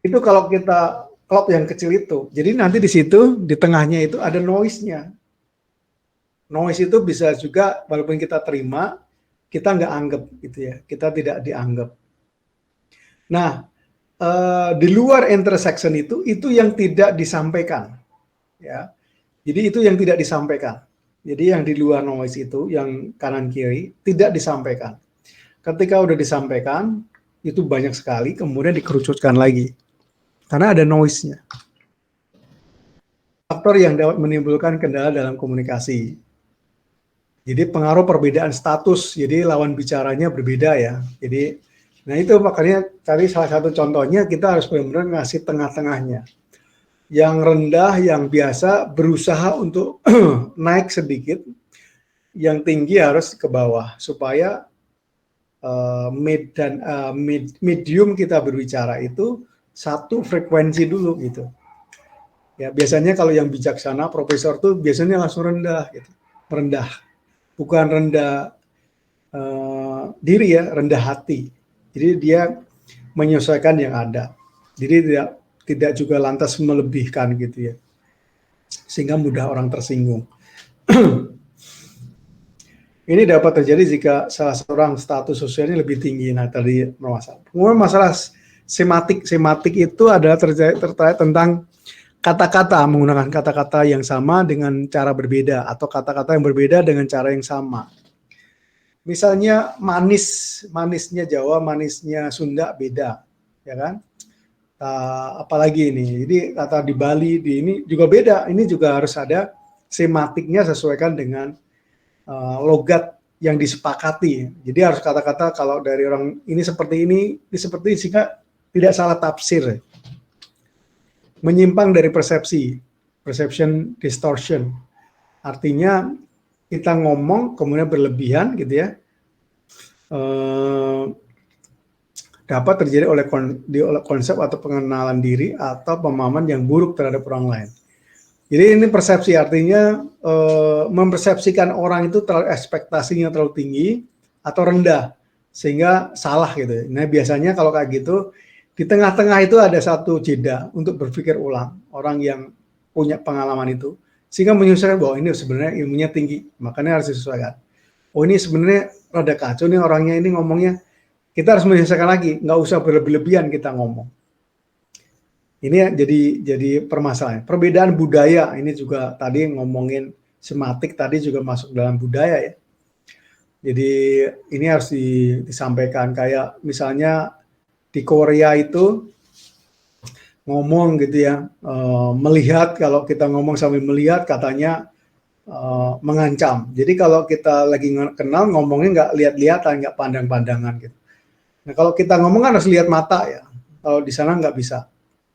Speaker 1: Itu kalau kita klop yang kecil itu. Jadi nanti di situ, di tengahnya itu ada noise-nya. Noise itu bisa juga, walaupun kita terima, kita nggak anggap gitu ya. Kita tidak dianggap. Nah, di luar intersection itu yang tidak disampaikan. Ya. Jadi itu yang tidak disampaikan. Jadi yang di luar noise itu, yang kanan kiri, tidak disampaikan. Ketika udah disampaikan, itu banyak sekali, kemudian dikerucutkan lagi. Karena ada noise-nya. Faktor yang dapat menimbulkan kendala dalam komunikasi. Jadi pengaruh perbedaan status, jadi lawan bicaranya berbeda ya. Jadi, nah itu makanya tadi salah satu contohnya kita harus benar-benar ngasih tengah-tengahnya. Yang rendah, yang biasa berusaha untuk naik sedikit, yang tinggi harus ke bawah supaya medium kita berbicara itu satu frekuensi dulu gitu. Ya biasanya kalau yang bijaksana profesor tuh biasanya langsung rendah gitu, rendah, bukan rendah diri ya, rendah hati. Jadi dia menyesuaikan yang ada. Jadi tidak juga lantas melebihkan gitu ya, sehingga mudah orang tersinggung. Ini dapat terjadi jika salah seorang status sosialnya lebih tinggi. Nah tadi masalah sematik itu adalah terkait tentang kata-kata, menggunakan kata-kata yang sama dengan cara berbeda, atau kata-kata yang berbeda dengan cara yang sama. Misalnya manisnya Jawa, manisnya Sunda beda, ya kan? Apalagi ini, jadi kata di Bali, di ini juga beda. Ini juga harus ada sematiknya sesuaikan dengan logat yang disepakati. Jadi harus kata-kata kalau dari orang ini seperti ini seperti ini, sehingga tidak salah tafsir. Menyimpang dari perception distortion. Artinya kita ngomong kemudian berlebihan gitu ya, dapat terjadi oleh konsep atau pengenalan diri atau pemahaman yang buruk terhadap orang lain. Jadi ini persepsi, artinya mempersepsikan orang itu ekspektasinya terlalu tinggi atau rendah sehingga salah gitu. Nah biasanya kalau kayak gitu di tengah-tengah itu ada satu jeda untuk berpikir ulang orang yang punya pengalaman itu, sehingga menyesuaikan bahwa ini sebenarnya ilmunya tinggi, makanya harus disesuaikan. Oh ini sebenarnya rada kacau nih orangnya ini ngomongnya, kita harus menyesuaikan lagi, nggak usah berlebihan kita ngomong. Ini jadi permasalahan. Perbedaan budaya ini juga tadi ngomongin sematik tadi juga masuk dalam budaya ya. Jadi ini harus disampaikan, kayak misalnya di Korea itu ngomong gitu ya, melihat, kalau kita ngomong sambil melihat katanya mengancam. Jadi kalau kita lagi kenal ngomongnya nggak lihat-lihatan, nggak pandang-pandangan gitu. Nah kalau kita ngomong kan harus lihat mata ya. Kalau di sana nggak bisa.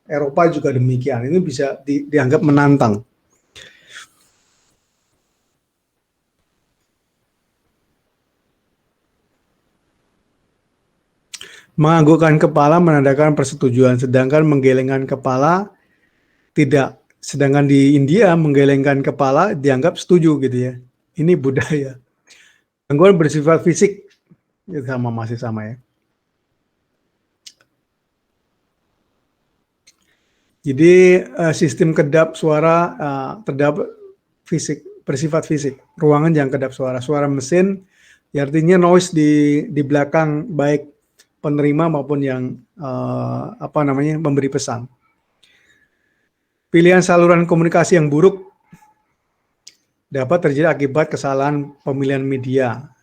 Speaker 1: Eropa juga demikian. Ini bisa dianggap menantang. Menganggukkan kepala menandakan persetujuan, sedangkan menggelengkan kepala tidak. Sedangkan di India menggelengkan kepala dianggap setuju gitu ya. Ini budaya. Gangguan bersifat fisik masih sama ya. Jadi sistem kedap suara terdapat fisik, bersifat fisik. Ruangan yang kedap suara mesin, ya artinya noise di belakang baik penerima maupun yang memberi pesan. Pilihan saluran komunikasi yang buruk dapat terjadi akibat kesalahan pemilihan media.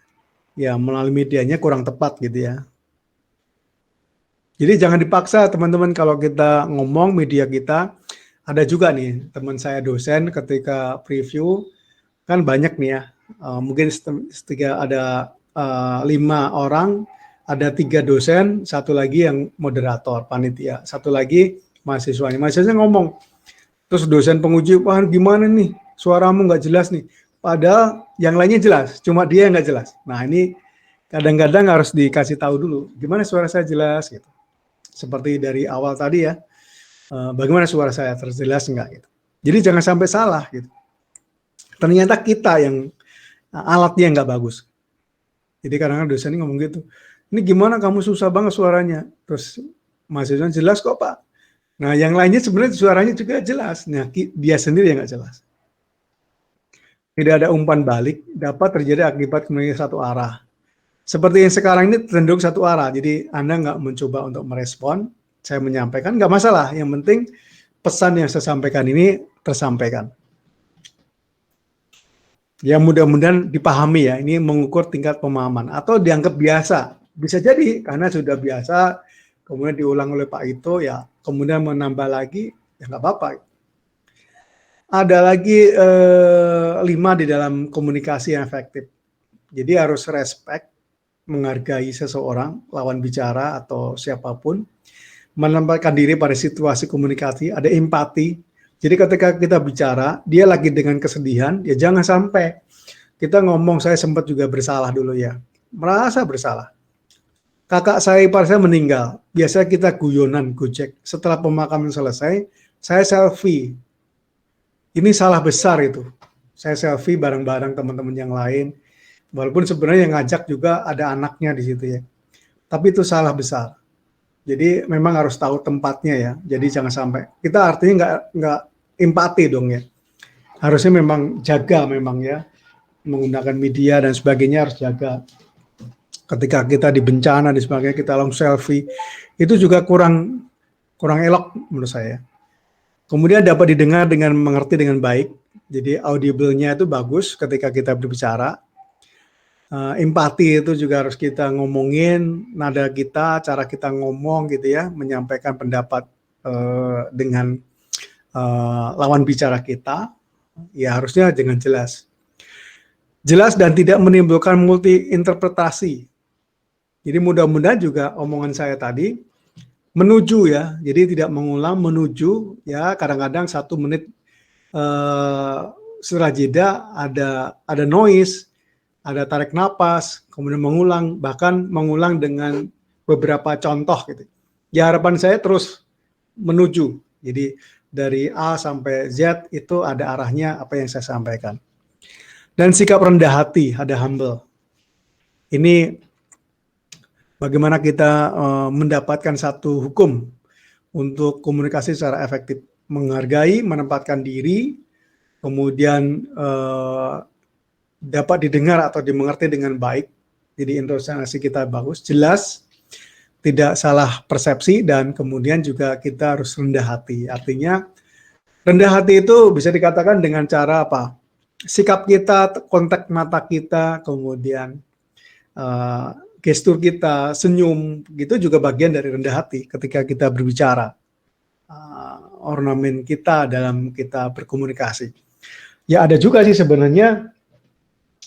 Speaker 1: Ya, melalui medianya kurang tepat gitu ya. Jadi jangan dipaksa teman-teman kalau kita ngomong media kita. Ada juga nih teman saya dosen ketika preview, kan banyak nih ya. Mungkin ada 5 orang, ada 3 dosen, satu lagi yang moderator, panitia, satu lagi mahasiswanya. Mahasiswanya ngomong, terus dosen penguji, wah gimana nih, suaramu nggak jelas nih. padahal yang lainnya jelas, cuma dia yang nggak jelas. Nah ini kadang-kadang harus dikasih tahu dulu, gimana suara saya jelas gitu. Seperti dari awal tadi ya, bagaimana suara saya terjelas enggak gitu. Jadi jangan sampai salah gitu. Ternyata kita yang alatnya nggak bagus. Jadi kadang-kadang dosen ini ngomong gitu, ini gimana kamu susah banget suaranya. Terus mahasiswa jelas kok Pak. Nah yang lainnya sebenarnya suaranya juga jelas. Nah dia sendiri yang nggak jelas. Tidak ada umpan balik, dapat terjadi akibat komunikasi satu arah. Seperti yang sekarang ini cenderung satu arah, jadi Anda nggak mencoba untuk merespon, saya menyampaikan, nggak masalah. Yang penting pesan yang saya sampaikan ini tersampaikan. Yang mudah-mudahan dipahami ya, ini mengukur tingkat pemahaman. Atau dianggap biasa, bisa jadi karena sudah biasa, kemudian diulang oleh Pak Ito, ya kemudian menambah lagi, ya nggak apa-apa. Ada lagi 5 di dalam komunikasi yang efektif. Jadi harus respect, menghargai seseorang, lawan bicara atau siapapun, menempatkan diri pada situasi komunikasi, ada empati. Jadi ketika kita bicara, dia lagi dengan kesedihan, ya jangan sampai kita ngomong, saya sempat juga bersalah dulu ya, merasa bersalah. Kakak saya, ipar saya meninggal, biasanya kita guyonan, gojek. Setelah pemakaman selesai, saya selfie. Ini salah besar itu. Saya selfie bareng-bareng teman-teman yang lain. Walaupun sebenarnya yang ngajak juga ada anaknya di situ ya. Tapi itu salah besar. Jadi memang harus tahu tempatnya ya. Jadi jangan sampai kita artinya nggak empati dong ya. Harusnya memang jaga memang ya, menggunakan media dan sebagainya harus jaga. Ketika kita di bencana dan sebagainya kita langsung selfie, itu juga kurang elok menurut saya. Kemudian dapat didengar dengan mengerti dengan baik. Jadi audible-nya itu bagus ketika kita berbicara. Empati itu juga harus kita ngomongin, nada kita, cara kita ngomong gitu ya, menyampaikan pendapat dengan lawan bicara kita, ya harusnya dengan jelas. Jelas dan tidak menimbulkan multi interpretasi. Jadi mudah-mudahan juga omongan saya tadi menuju ya, jadi tidak mengulang, menuju ya. Kadang-kadang 1 menit setelah jeda ada noise, ada tarik napas, kemudian mengulang, bahkan mengulang dengan beberapa contoh gitu. Ya harapan saya terus menuju, jadi dari A sampai Z itu ada arahnya apa yang saya sampaikan. Dan sikap rendah hati, ada humble. Ini bagaimana kita mendapatkan satu hukum untuk komunikasi secara efektif, menghargai, menempatkan diri, kemudian dapat didengar atau dimengerti dengan baik. Jadi intonasi kita bagus, jelas, tidak salah persepsi, dan kemudian juga kita harus rendah hati. Artinya rendah hati itu bisa dikatakan dengan cara apa? Sikap kita, kontak mata kita, kemudian gestur kita, senyum, gitu juga bagian dari rendah hati ketika kita berbicara. Ornamen kita dalam kita berkomunikasi. Ya ada juga sih sebenarnya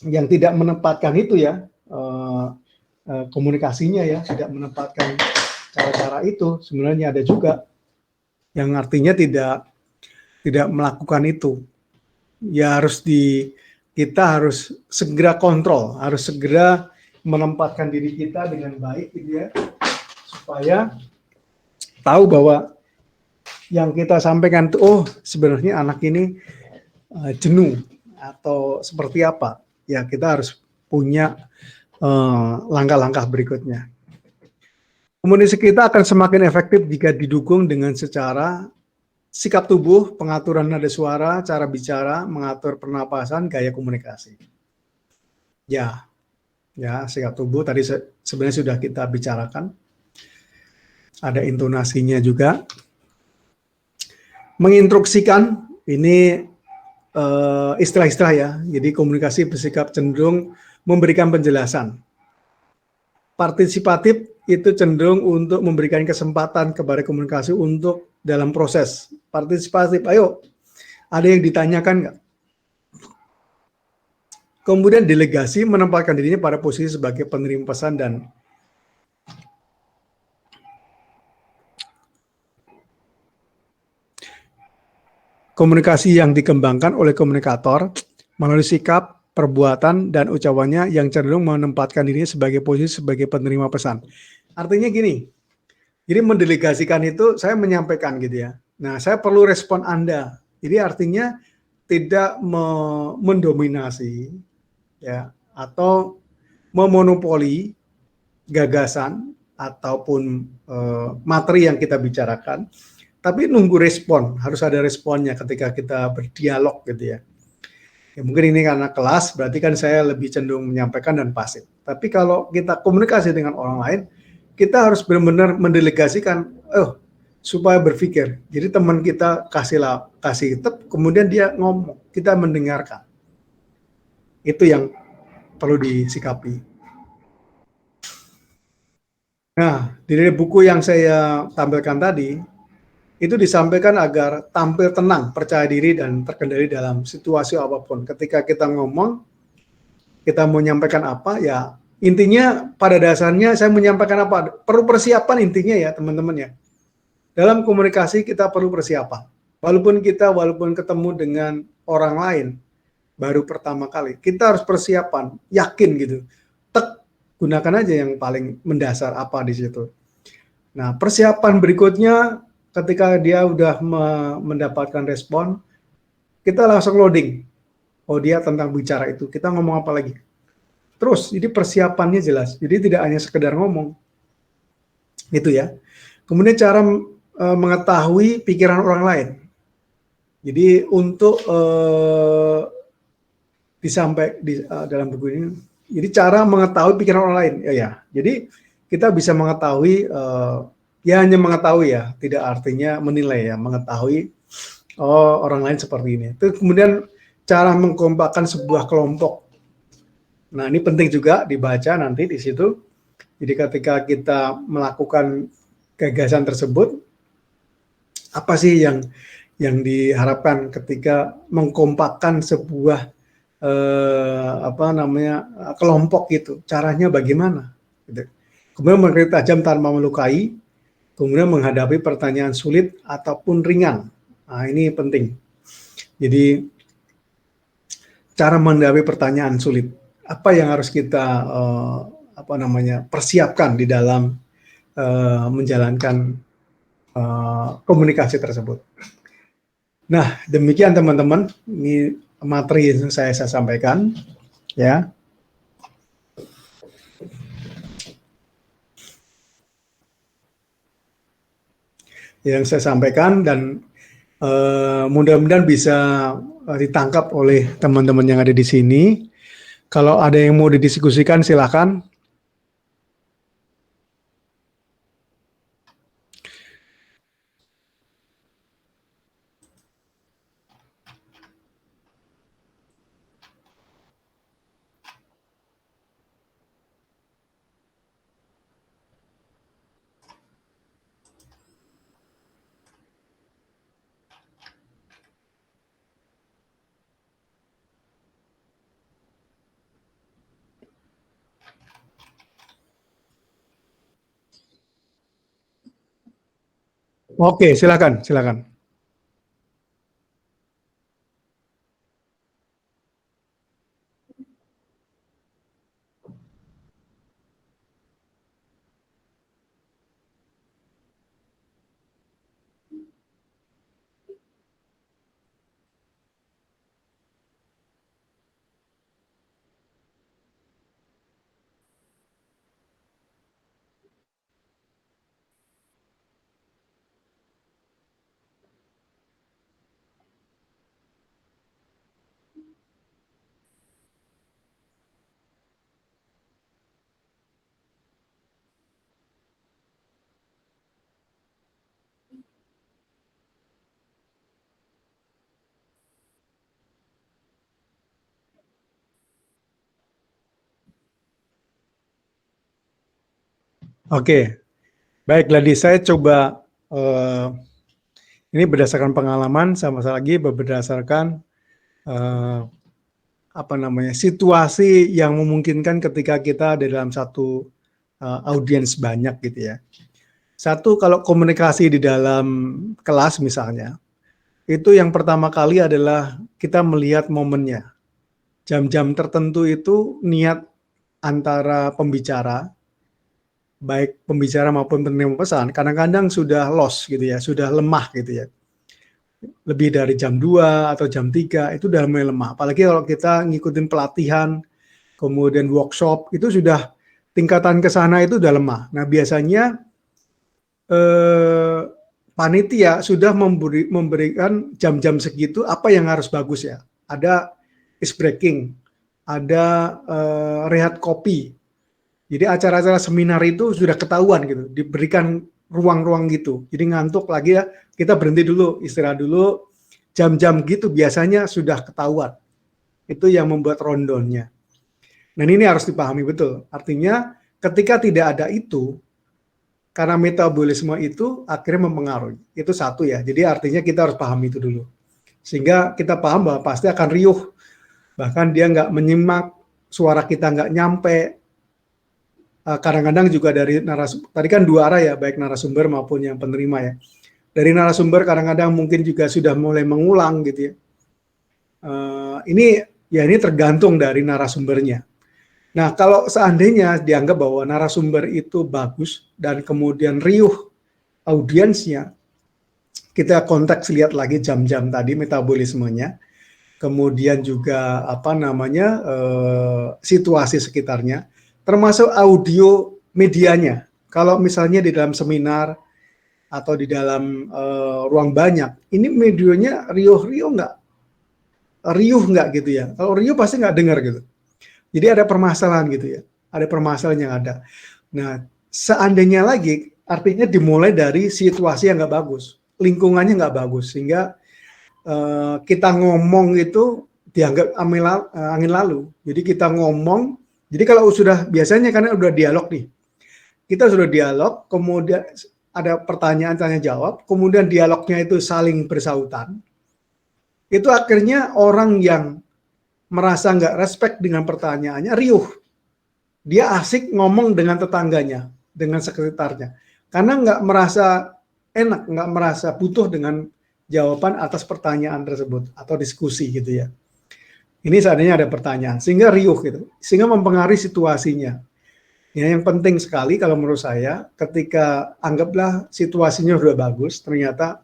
Speaker 1: yang tidak menempatkan itu ya, komunikasinya ya, tidak menempatkan cara-cara itu. Sebenarnya ada juga yang artinya tidak melakukan itu. Ya kita harus segera kontrol, harus segera menempatkan diri kita dengan baik gitu ya, supaya tahu bahwa yang kita sampaikan itu, oh sebenarnya anak ini jenuh atau seperti apa. Ya kita harus punya langkah-langkah berikutnya. Komunikasi kita akan semakin efektif jika didukung dengan secara sikap tubuh, pengaturan nada suara, cara bicara, mengatur pernapasan, gaya komunikasi. Ya, sikap tubuh tadi sebenarnya sudah kita bicarakan. Ada intonasinya juga. Menginstruksikan, ini istilah-istilah ya. Jadi komunikasi bersikap cenderung memberikan penjelasan. Partisipatif itu cenderung untuk memberikan kesempatan kepada komunikasi untuk dalam proses. Partisipatif, ayo, ada yang ditanyakan nggak? Kemudian delegasi menempatkan dirinya pada posisi sebagai penerima pesan dan komunikasi yang dikembangkan oleh komunikator melalui sikap, perbuatan, dan ucapannya yang cenderung menempatkan dirinya sebagai posisi sebagai penerima pesan. Artinya gini, jadi mendelegasikan itu saya menyampaikan gitu ya. Nah, saya perlu respon Anda. Jadi artinya tidak mendominasi ya atau memonopoli gagasan ataupun materi yang kita bicarakan, tapi nunggu respon, harus ada responnya ketika kita berdialog gitu ya. Ya mungkin ini karena kelas, berarti kan saya lebih cenderung menyampaikan dan pasif. Tapi kalau kita komunikasi dengan orang lain, kita harus benar-benar mendelegasikan, supaya berpikir. Jadi teman kita kasih kemudian dia ngomong, kita mendengarkan. Itu yang perlu disikapi. Nah, di buku yang saya tampilkan tadi, itu disampaikan agar tampil tenang, percaya diri, dan terkendali dalam situasi apapun. Ketika kita ngomong, kita mau menyampaikan apa, ya intinya pada dasarnya saya menyampaikan apa, perlu persiapan intinya ya teman-teman ya. Dalam komunikasi kita perlu persiapan. Walaupun ketemu dengan orang lain, baru pertama kali, kita harus persiapan, yakin gitu. Gunakan aja yang paling mendasar apa di situ. Nah, persiapan berikutnya ketika dia udah mendapatkan respon, kita langsung loading. Oh, dia tentang bicara itu. Kita ngomong apa lagi? Terus, jadi persiapannya jelas. Jadi tidak hanya sekedar ngomong. Gitu ya. Kemudian cara mengetahui pikiran orang lain. Jadi untuk dalam buku ini, jadi cara mengetahui pikiran orang lain. Ya. Jadi kita bisa mengetahui ya hanya mengetahui ya, tidak artinya menilai ya, mengetahui orang lain seperti ini. Itu kemudian cara mengkompakkan sebuah kelompok. Nah, ini penting juga dibaca nanti di situ. Jadi ketika kita melakukan gagasan tersebut, apa sih yang diharapkan ketika mengkompakkan sebuah kelompok itu? Caranya bagaimana? Gitu. Kemudian mengkritik tajam tanpa melukai, kemudian menghadapi pertanyaan sulit ataupun ringan. Nah, ini penting. Jadi, cara menghadapi pertanyaan sulit. Apa yang harus kita persiapkan di dalam menjalankan komunikasi tersebut. Nah, demikian teman-teman. Ini materi yang saya sampaikan. Ya. Yang saya sampaikan dan mudah-mudahan bisa ditangkap oleh teman-teman yang ada di sini. Kalau ada yang mau didiskusikan silakan. Oke, silakan. Oke, baik Gladi, saya coba ini berdasarkan pengalaman, sama lagi berdasarkan situasi yang memungkinkan ketika kita ada dalam satu audiens banyak gitu ya. Satu, kalau komunikasi di dalam kelas misalnya, itu yang pertama kali adalah kita melihat momennya. Jam-jam tertentu itu niat antara pembicara, baik pembicara maupun penerima pesan, kadang-kadang sudah lost gitu ya, sudah lemah gitu ya. Lebih dari jam 2 atau jam 3 itu udah mulai lemah. Apalagi kalau kita ngikutin pelatihan, kemudian workshop, itu sudah tingkatan ke sana itu udah lemah. Nah, biasanya eh, panitia sudah memberikan jam-jam segitu apa yang harus bagus ya. Ada ice breaking, ada rehat kopi. Jadi acara-acara seminar itu sudah ketahuan gitu, diberikan ruang-ruang gitu. Jadi ngantuk lagi ya, kita berhenti dulu, istirahat dulu. Jam-jam gitu biasanya sudah ketahuan. Itu yang membuat rondonnya. Dan ini harus dipahami betul. Artinya ketika tidak ada itu, karena metabolisme itu akhirnya mempengaruhi. Itu satu ya. Jadi artinya kita harus pahami itu dulu. Sehingga kita paham bahwa pasti akan riuh. Bahkan dia nggak menyimak, suara kita nggak nyampe. Kadang-kadang juga dari narasumber, tadi kan dua arah ya, baik narasumber maupun yang penerima ya. Dari narasumber kadang-kadang mungkin juga sudah mulai mengulang gitu ya. Ini tergantung dari narasumbernya. Nah, kalau seandainya dianggap bahwa narasumber itu bagus dan kemudian riuh audiensnya, kita konteks lihat lagi jam-jam tadi metabolismenya, kemudian juga situasi sekitarnya, termasuk audio medianya. Kalau misalnya di dalam seminar atau di dalam ruang banyak, ini medianya riuh nggak gitu ya. Kalau riuh pasti nggak dengar gitu. Jadi ada permasalahan gitu ya. Ada permasalahan yang ada. Nah, seandainya lagi, artinya dimulai dari situasi yang nggak bagus. Lingkungannya nggak bagus. Sehingga kita ngomong itu dianggap angin lalu. Jadi kita ngomong, jadi kalau sudah, biasanya karena udah dialog nih. Kita sudah dialog, kemudian ada pertanyaan, tanya jawab, kemudian dialognya itu saling bersautan. Itu akhirnya orang yang merasa nggak respect dengan pertanyaannya, riuh. Dia asik ngomong dengan tetangganya, dengan sekitarnya. Karena nggak merasa enak, nggak merasa butuh dengan jawaban atas pertanyaan tersebut, atau diskusi gitu ya. Ini seandainya ada pertanyaan, sehingga riuh gitu, sehingga mempengaruhi situasinya. Ya, yang penting sekali kalau menurut saya, ketika anggaplah situasinya sudah bagus, ternyata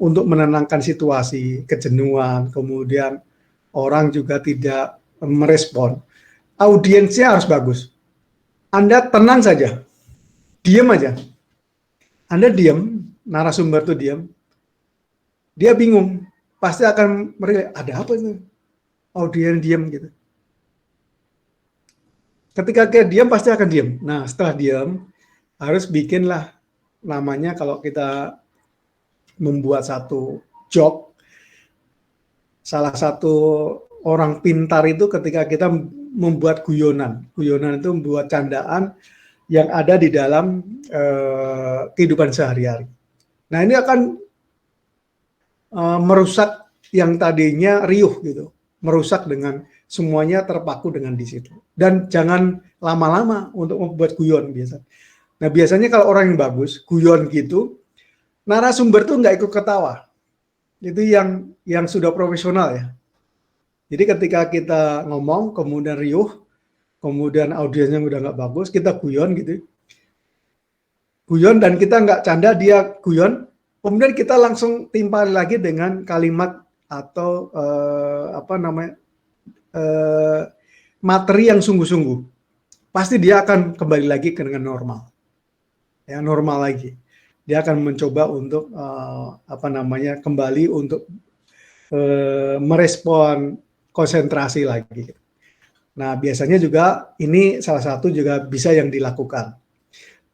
Speaker 1: untuk menenangkan situasi, kejenuhan, kemudian orang juga tidak merespon, audiensnya harus bagus. Anda tenang saja, diam aja. Anda diam, narasumber itu diam, dia bingung, pasti akan mereka, ada apa itu? Audiens diam gitu. Ketika dia diam, pasti akan diam. Nah, setelah diam, harus bikinlah namanya, kalau kita membuat satu job, salah satu orang pintar itu ketika kita membuat guyonan. Guyonan itu membuat candaan yang ada di dalam kehidupan sehari-hari. Nah, ini akan merusak yang tadinya riuh gitu. Merusak dengan semuanya terpaku dengan di situ. Dan jangan lama-lama untuk membuat guyon biasa. Nah, biasanya kalau orang yang bagus, guyon gitu, narasumber tuh nggak ikut ketawa. Itu yang sudah profesional ya. Jadi ketika kita ngomong, kemudian riuh, kemudian audiensnya udah nggak bagus, kita guyon gitu. Guyon dan kita nggak canda, dia guyon, kemudian kita langsung timpali lagi dengan kalimat atau materi yang sungguh-sungguh. Pasti dia akan kembali lagi ke dengan normal. Ya, normal lagi. Dia akan mencoba untuk kembali untuk merespon konsentrasi lagi. Nah, biasanya juga ini salah satu juga bisa yang dilakukan.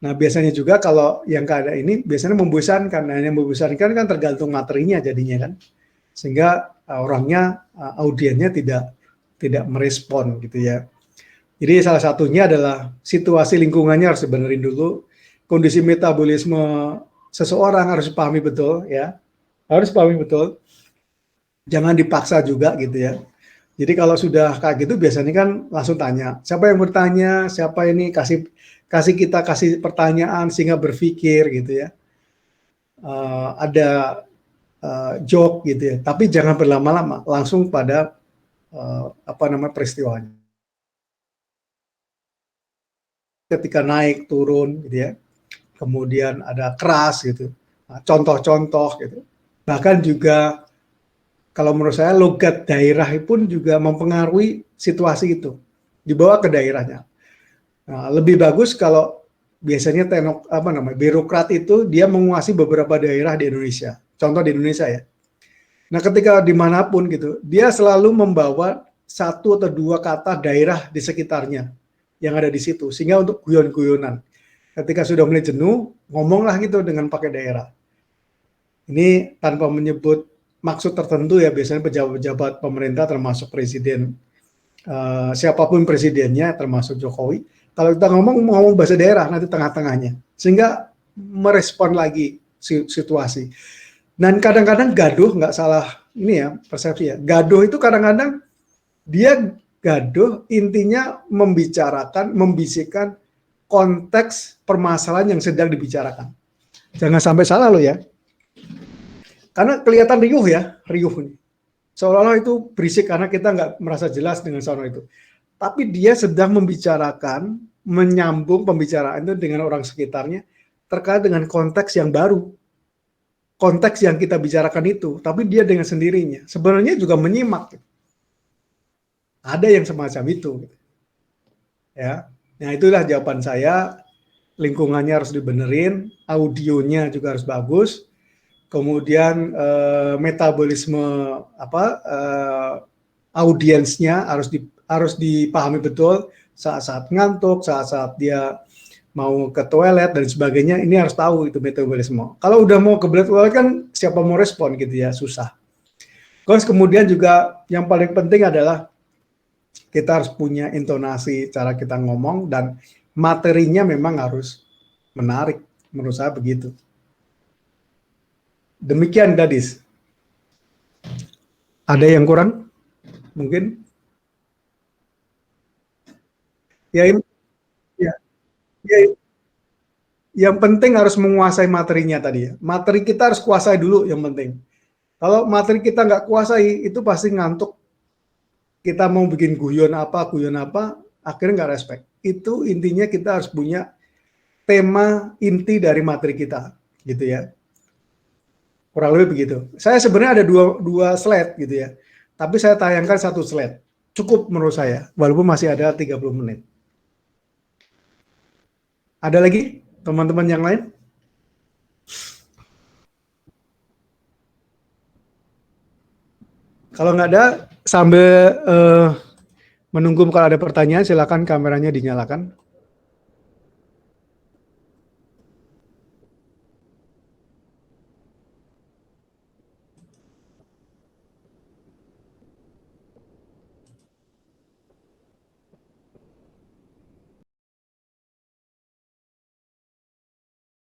Speaker 1: Nah, biasanya juga kalau yang keadaan ini biasanya membosankan. Nah, yang membosankan kan tergantung materinya jadinya kan. Sehingga orangnya, audiennya tidak merespon gitu ya. Jadi salah satunya adalah situasi lingkungannya harus dibenerin dulu. Kondisi metabolisme seseorang harus dipahami betul ya. Harus pahami betul. Jangan dipaksa juga gitu ya. Jadi kalau sudah kayak gitu biasanya kan langsung tanya. Siapa yang bertanya? Siapa ini? Kasih pertanyaan sehingga berpikir gitu ya. Ada joke gitu ya. Tapi jangan berlama-lama. Langsung pada peristiwanya. Ketika naik turun gitu ya, kemudian ada keras gitu, contoh-contoh gitu. Bahkan juga kalau menurut saya logat daerah pun juga mempengaruhi situasi itu, dibawa ke daerahnya. Nah, lebih bagus kalau biasanya birokrat itu dia menguasai beberapa daerah di Indonesia. Contoh di Indonesia ya. Nah, ketika dimanapun gitu, dia selalu membawa satu atau dua kata daerah di sekitarnya yang ada di situ, sehingga untuk guyon-guyonan. Ketika sudah mulai jenuh, ngomonglah gitu dengan pakai daerah. Ini tanpa menyebut maksud tertentu ya, biasanya pejabat-pejabat pemerintah termasuk presiden, siapapun presidennya termasuk Jokowi. Kalau kita ngomong bahasa daerah nanti tengah-tengahnya, sehingga merespon lagi situasi. Dan kadang-kadang gaduh, nggak salah ini ya persepsi ya. Gaduh itu kadang-kadang dia gaduh intinya membicarakan, membisikkan konteks permasalahan yang sedang dibicarakan. Jangan sampai salah loh ya. Karena kelihatan riuh ya, riuh nih. Seolah-olah itu berisik karena kita nggak merasa jelas dengan suara itu. Tapi dia sedang membicarakan, menyambung pembicaraan itu dengan orang sekitarnya terkait dengan konteks yang baru. Konteks yang kita bicarakan itu, tapi dia dengan sendirinya. Sebenarnya juga menyimak. Ada yang semacam itu. Ya, nah itulah jawaban saya. Lingkungannya harus dibenerin, audionya juga harus bagus, kemudian metabolisme audiensnya harus dipahami betul saat-saat ngantuk, saat-saat dia mau ke toilet dan sebagainya. Ini harus tahu itu metabolisme. Kalau udah mau ke toilet kan siapa mau respon gitu ya, susah. Terus kemudian juga yang paling penting adalah kita harus punya intonasi cara kita ngomong dan materinya memang harus menarik, menurut saya begitu. Demikian Gadis. Ada yang kurang? Mungkin? Ya, ya, ya, yang penting harus menguasai materinya tadi ya. Materi kita harus kuasai dulu yang penting. Kalau materi kita nggak kuasai, itu pasti ngantuk. Kita mau bikin guyon apa, akhirnya nggak respect. Itu intinya kita harus punya tema inti dari materi kita, gitu ya. Kurang lebih begitu. Saya sebenarnya ada dua slide gitu ya. Tapi saya tayangkan satu slide. Cukup menurut saya, walaupun masih ada 30 menit. Ada lagi teman-teman yang lain? Kalau nggak ada, sambil menunggu kalau ada pertanyaan, silakan kameranya dinyalakan.